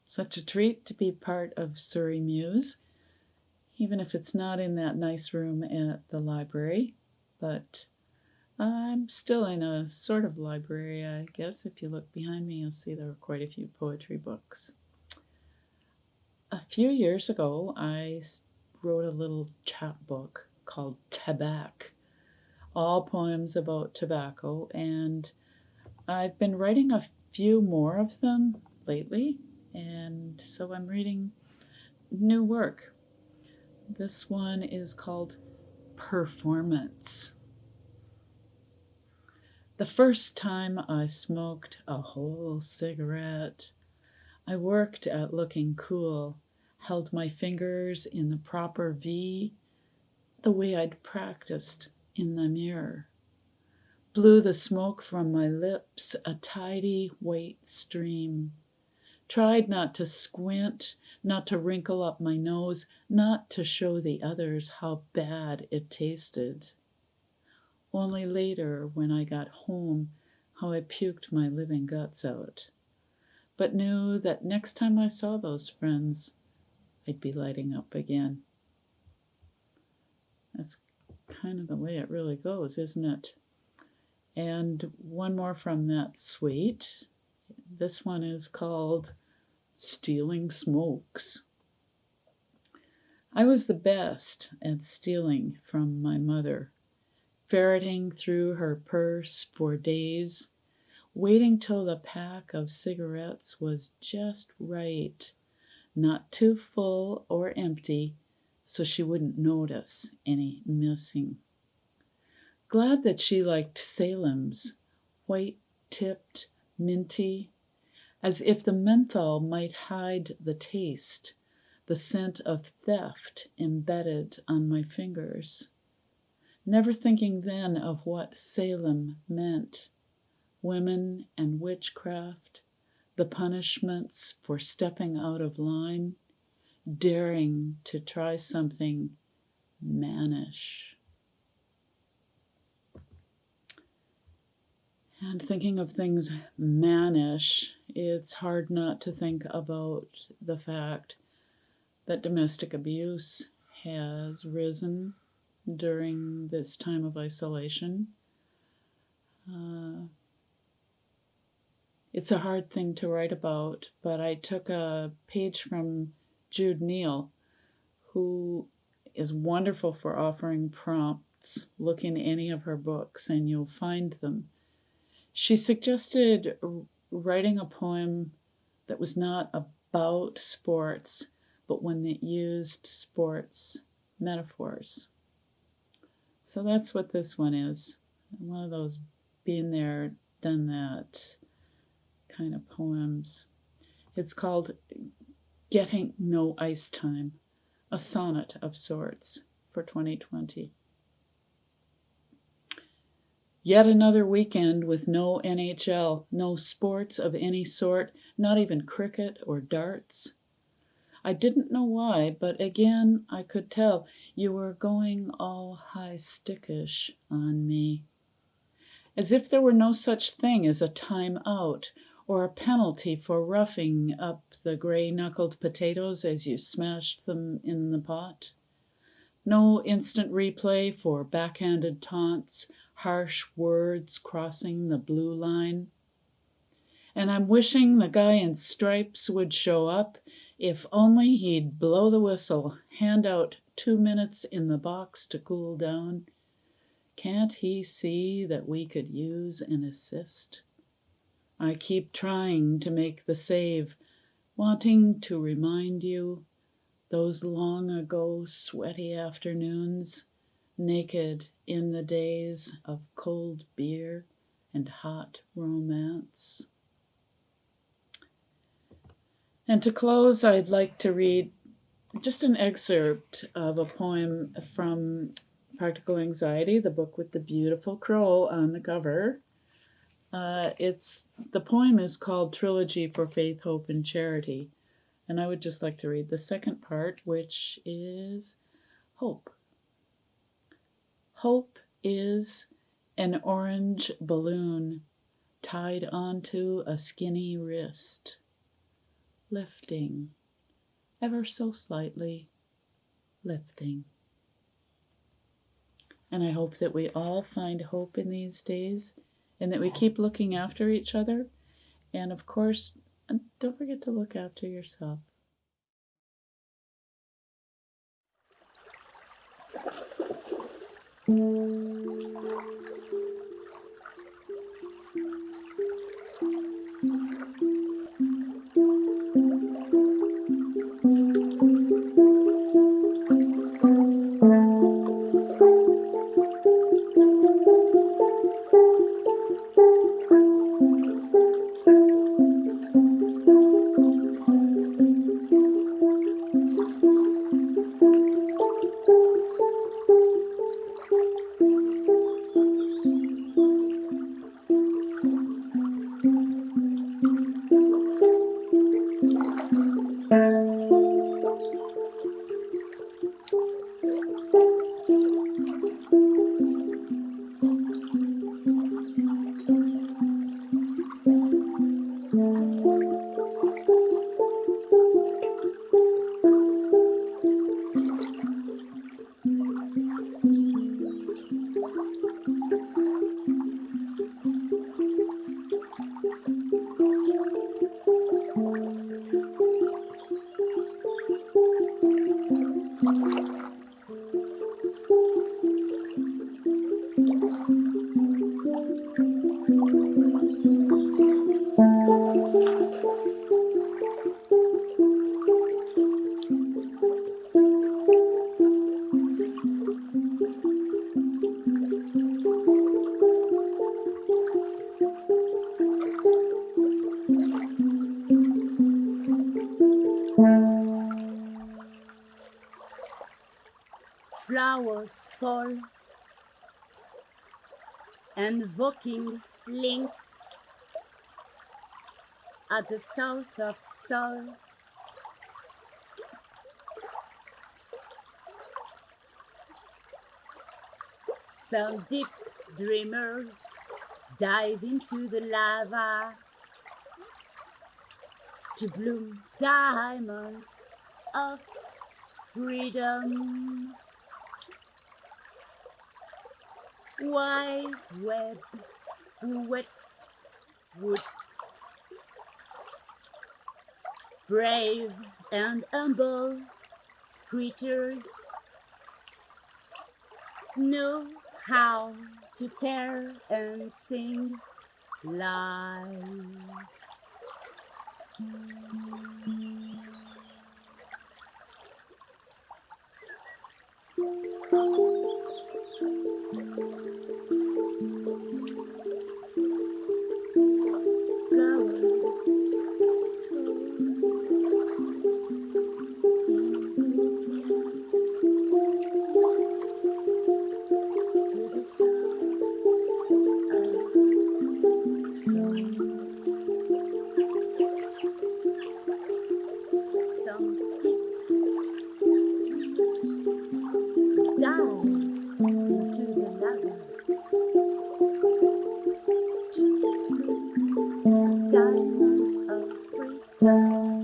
Such a treat to be part of Surrey Muse, even if it's not in that nice room at the library, but I'm still in a sort of library, I guess. If you look behind me, you'll see there are quite a few poetry books. A few years ago, I wrote a little chapbook called Tabac, all poems about tobacco, and I've been writing a few more of them lately, and so I'm reading new work. This one is called Performance. The first time I smoked a whole cigarette, I worked at looking cool, held my fingers in the proper V, the way I'd practiced in the mirror. Blew the smoke from my lips, a tidy white stream. Tried not to squint, not to wrinkle up my nose, not to show the others how bad it tasted. Only later, when I got home, how I puked my living guts out. But knew that next time I saw those friends, I'd be lighting up again. That's kind of the way it really goes, isn't it? And one more from that suite. This one is called Stealing Smokes. I was the best at stealing from my mother, ferreting through her purse for days, waiting till the pack of cigarettes was just right, not too full or empty, so she wouldn't notice any missing. Glad that she liked Salem's, white-tipped, minty, as if the menthol might hide the taste, the scent of theft embedded on my fingers. Never thinking then of what Salem meant, women and witchcraft, the punishments for stepping out of line, daring to try something mannish. And thinking of things mannish, it's hard not to think about the fact that domestic abuse has risen during this time of isolation. It's a hard thing to write about, but I took a page from Jude Neal, who is wonderful for offering prompts. Look in any of her books and you'll find them. She suggested writing a poem that was not about sports, but one that used sports metaphors. So that's what this one is. One of those been there, done that kind of poems. It's called Getting No Ice Time, a sonnet of sorts for 2020. Yet another weekend with no NHL, no sports of any sort, not even cricket or darts. I didn't know why, but again I could tell you were going all high-stickish on me. as if there were no such thing as a time out or a penalty for roughing up the gray-knuckled potatoes as you smashed them in the pot. No instant replay for backhanded taunts, harsh words crossing the blue line. And I'm wishing the guy in stripes would show up, if only he'd blow the whistle, hand out 2 minutes in the box to cool down. Can't he see that we could use an assist? I keep trying to make the save, wanting to remind you those long ago sweaty afternoons, naked in the days of cold beer and hot romance. And to close, I'd like to read just an excerpt of a poem from Practical Anxiety, the book with the beautiful crow on the cover. The poem is called Trilogy for Faith, Hope, and Charity. And I would just like to read the second part, which is Hope. Hope is an orange balloon tied onto a skinny wrist, lifting, ever so slightly, lifting. And I hope that we all find hope in these days and that we keep looking after each other. And of course, don't forget to look after yourself. Flowers fall, invoking links at the south of south. Some deep dreamers dive into the lava to bloom diamonds of freedom. Wise web wets wood, brave and humble creatures know how to care and sing life. Some deep dive diamonds of freedom.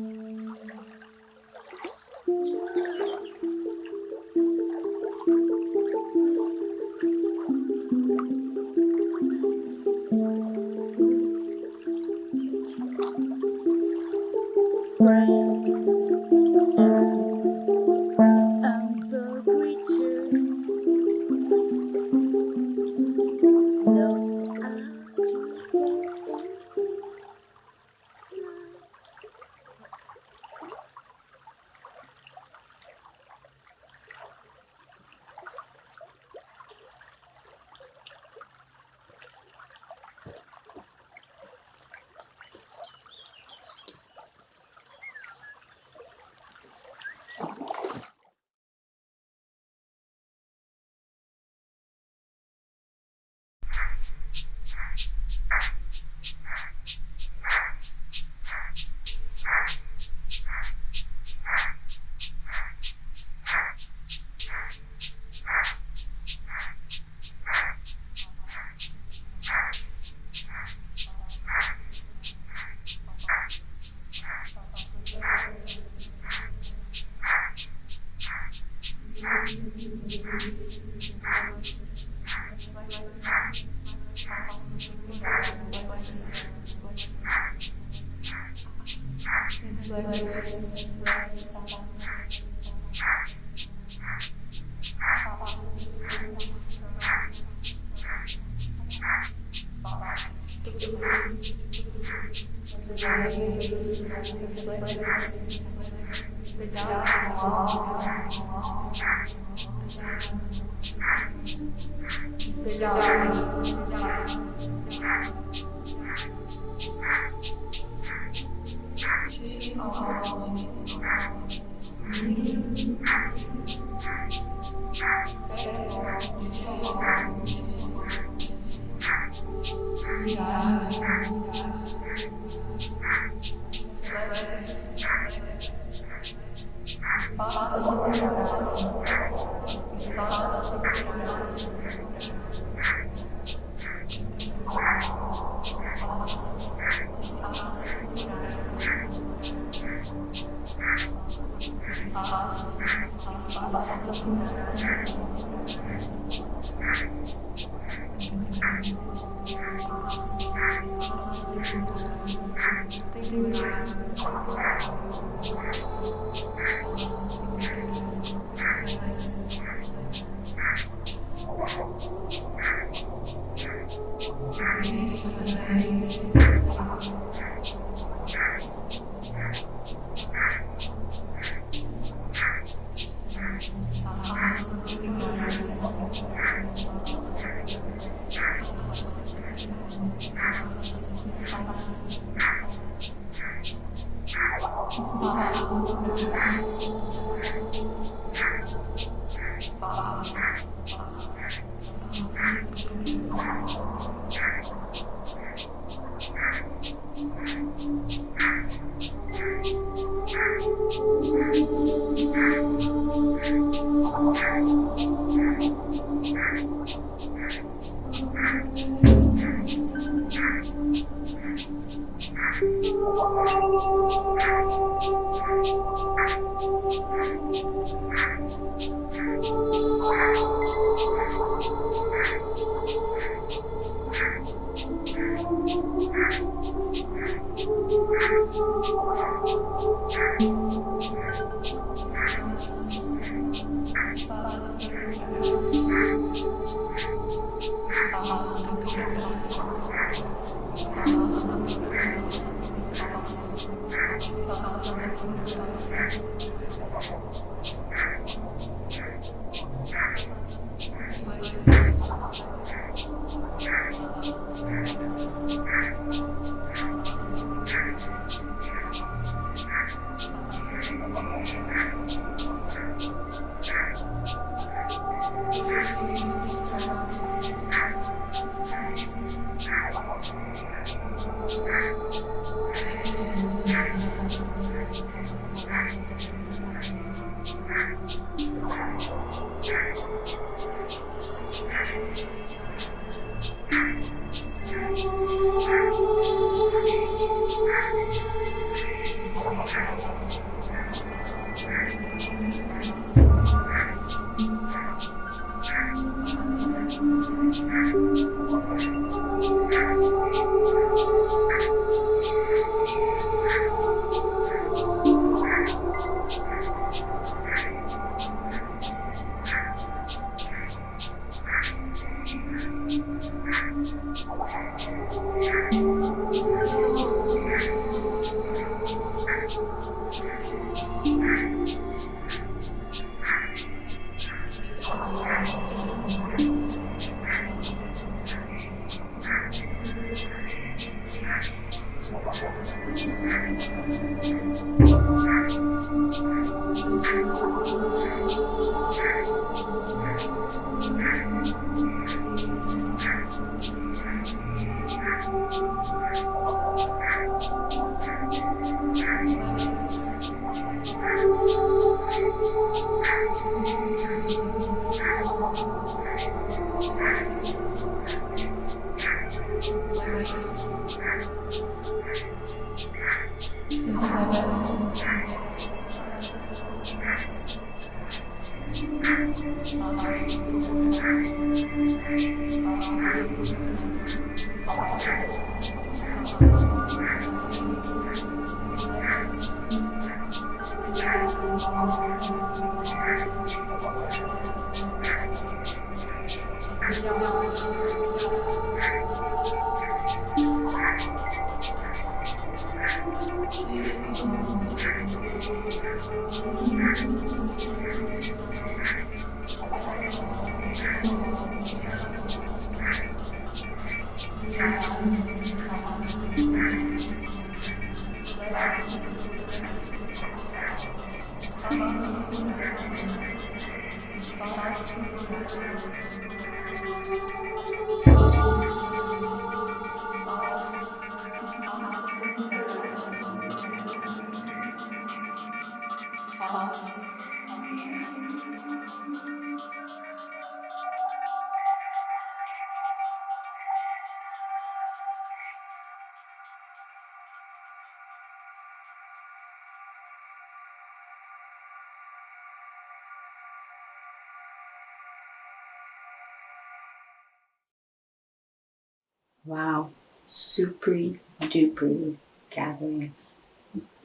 Wow, super duper gathering.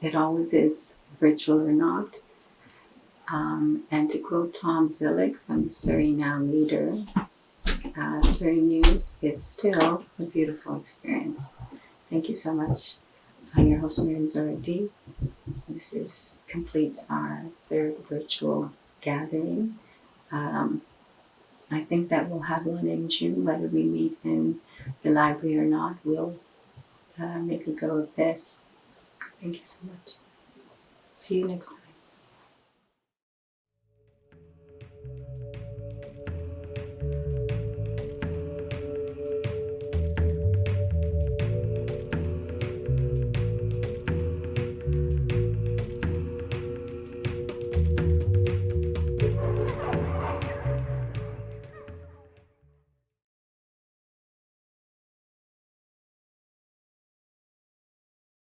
It always is, virtual or not. And to quote Tom Zillick from the Surrey Now leader, Surrey Muse is still a beautiful experience. Thank you so much. I'm your host, Mariam Zohra. This completes our third virtual gathering. I think that we'll have one in June, whether we meet in the library or not. We'll make a go of this. Thank you so much. See you next time.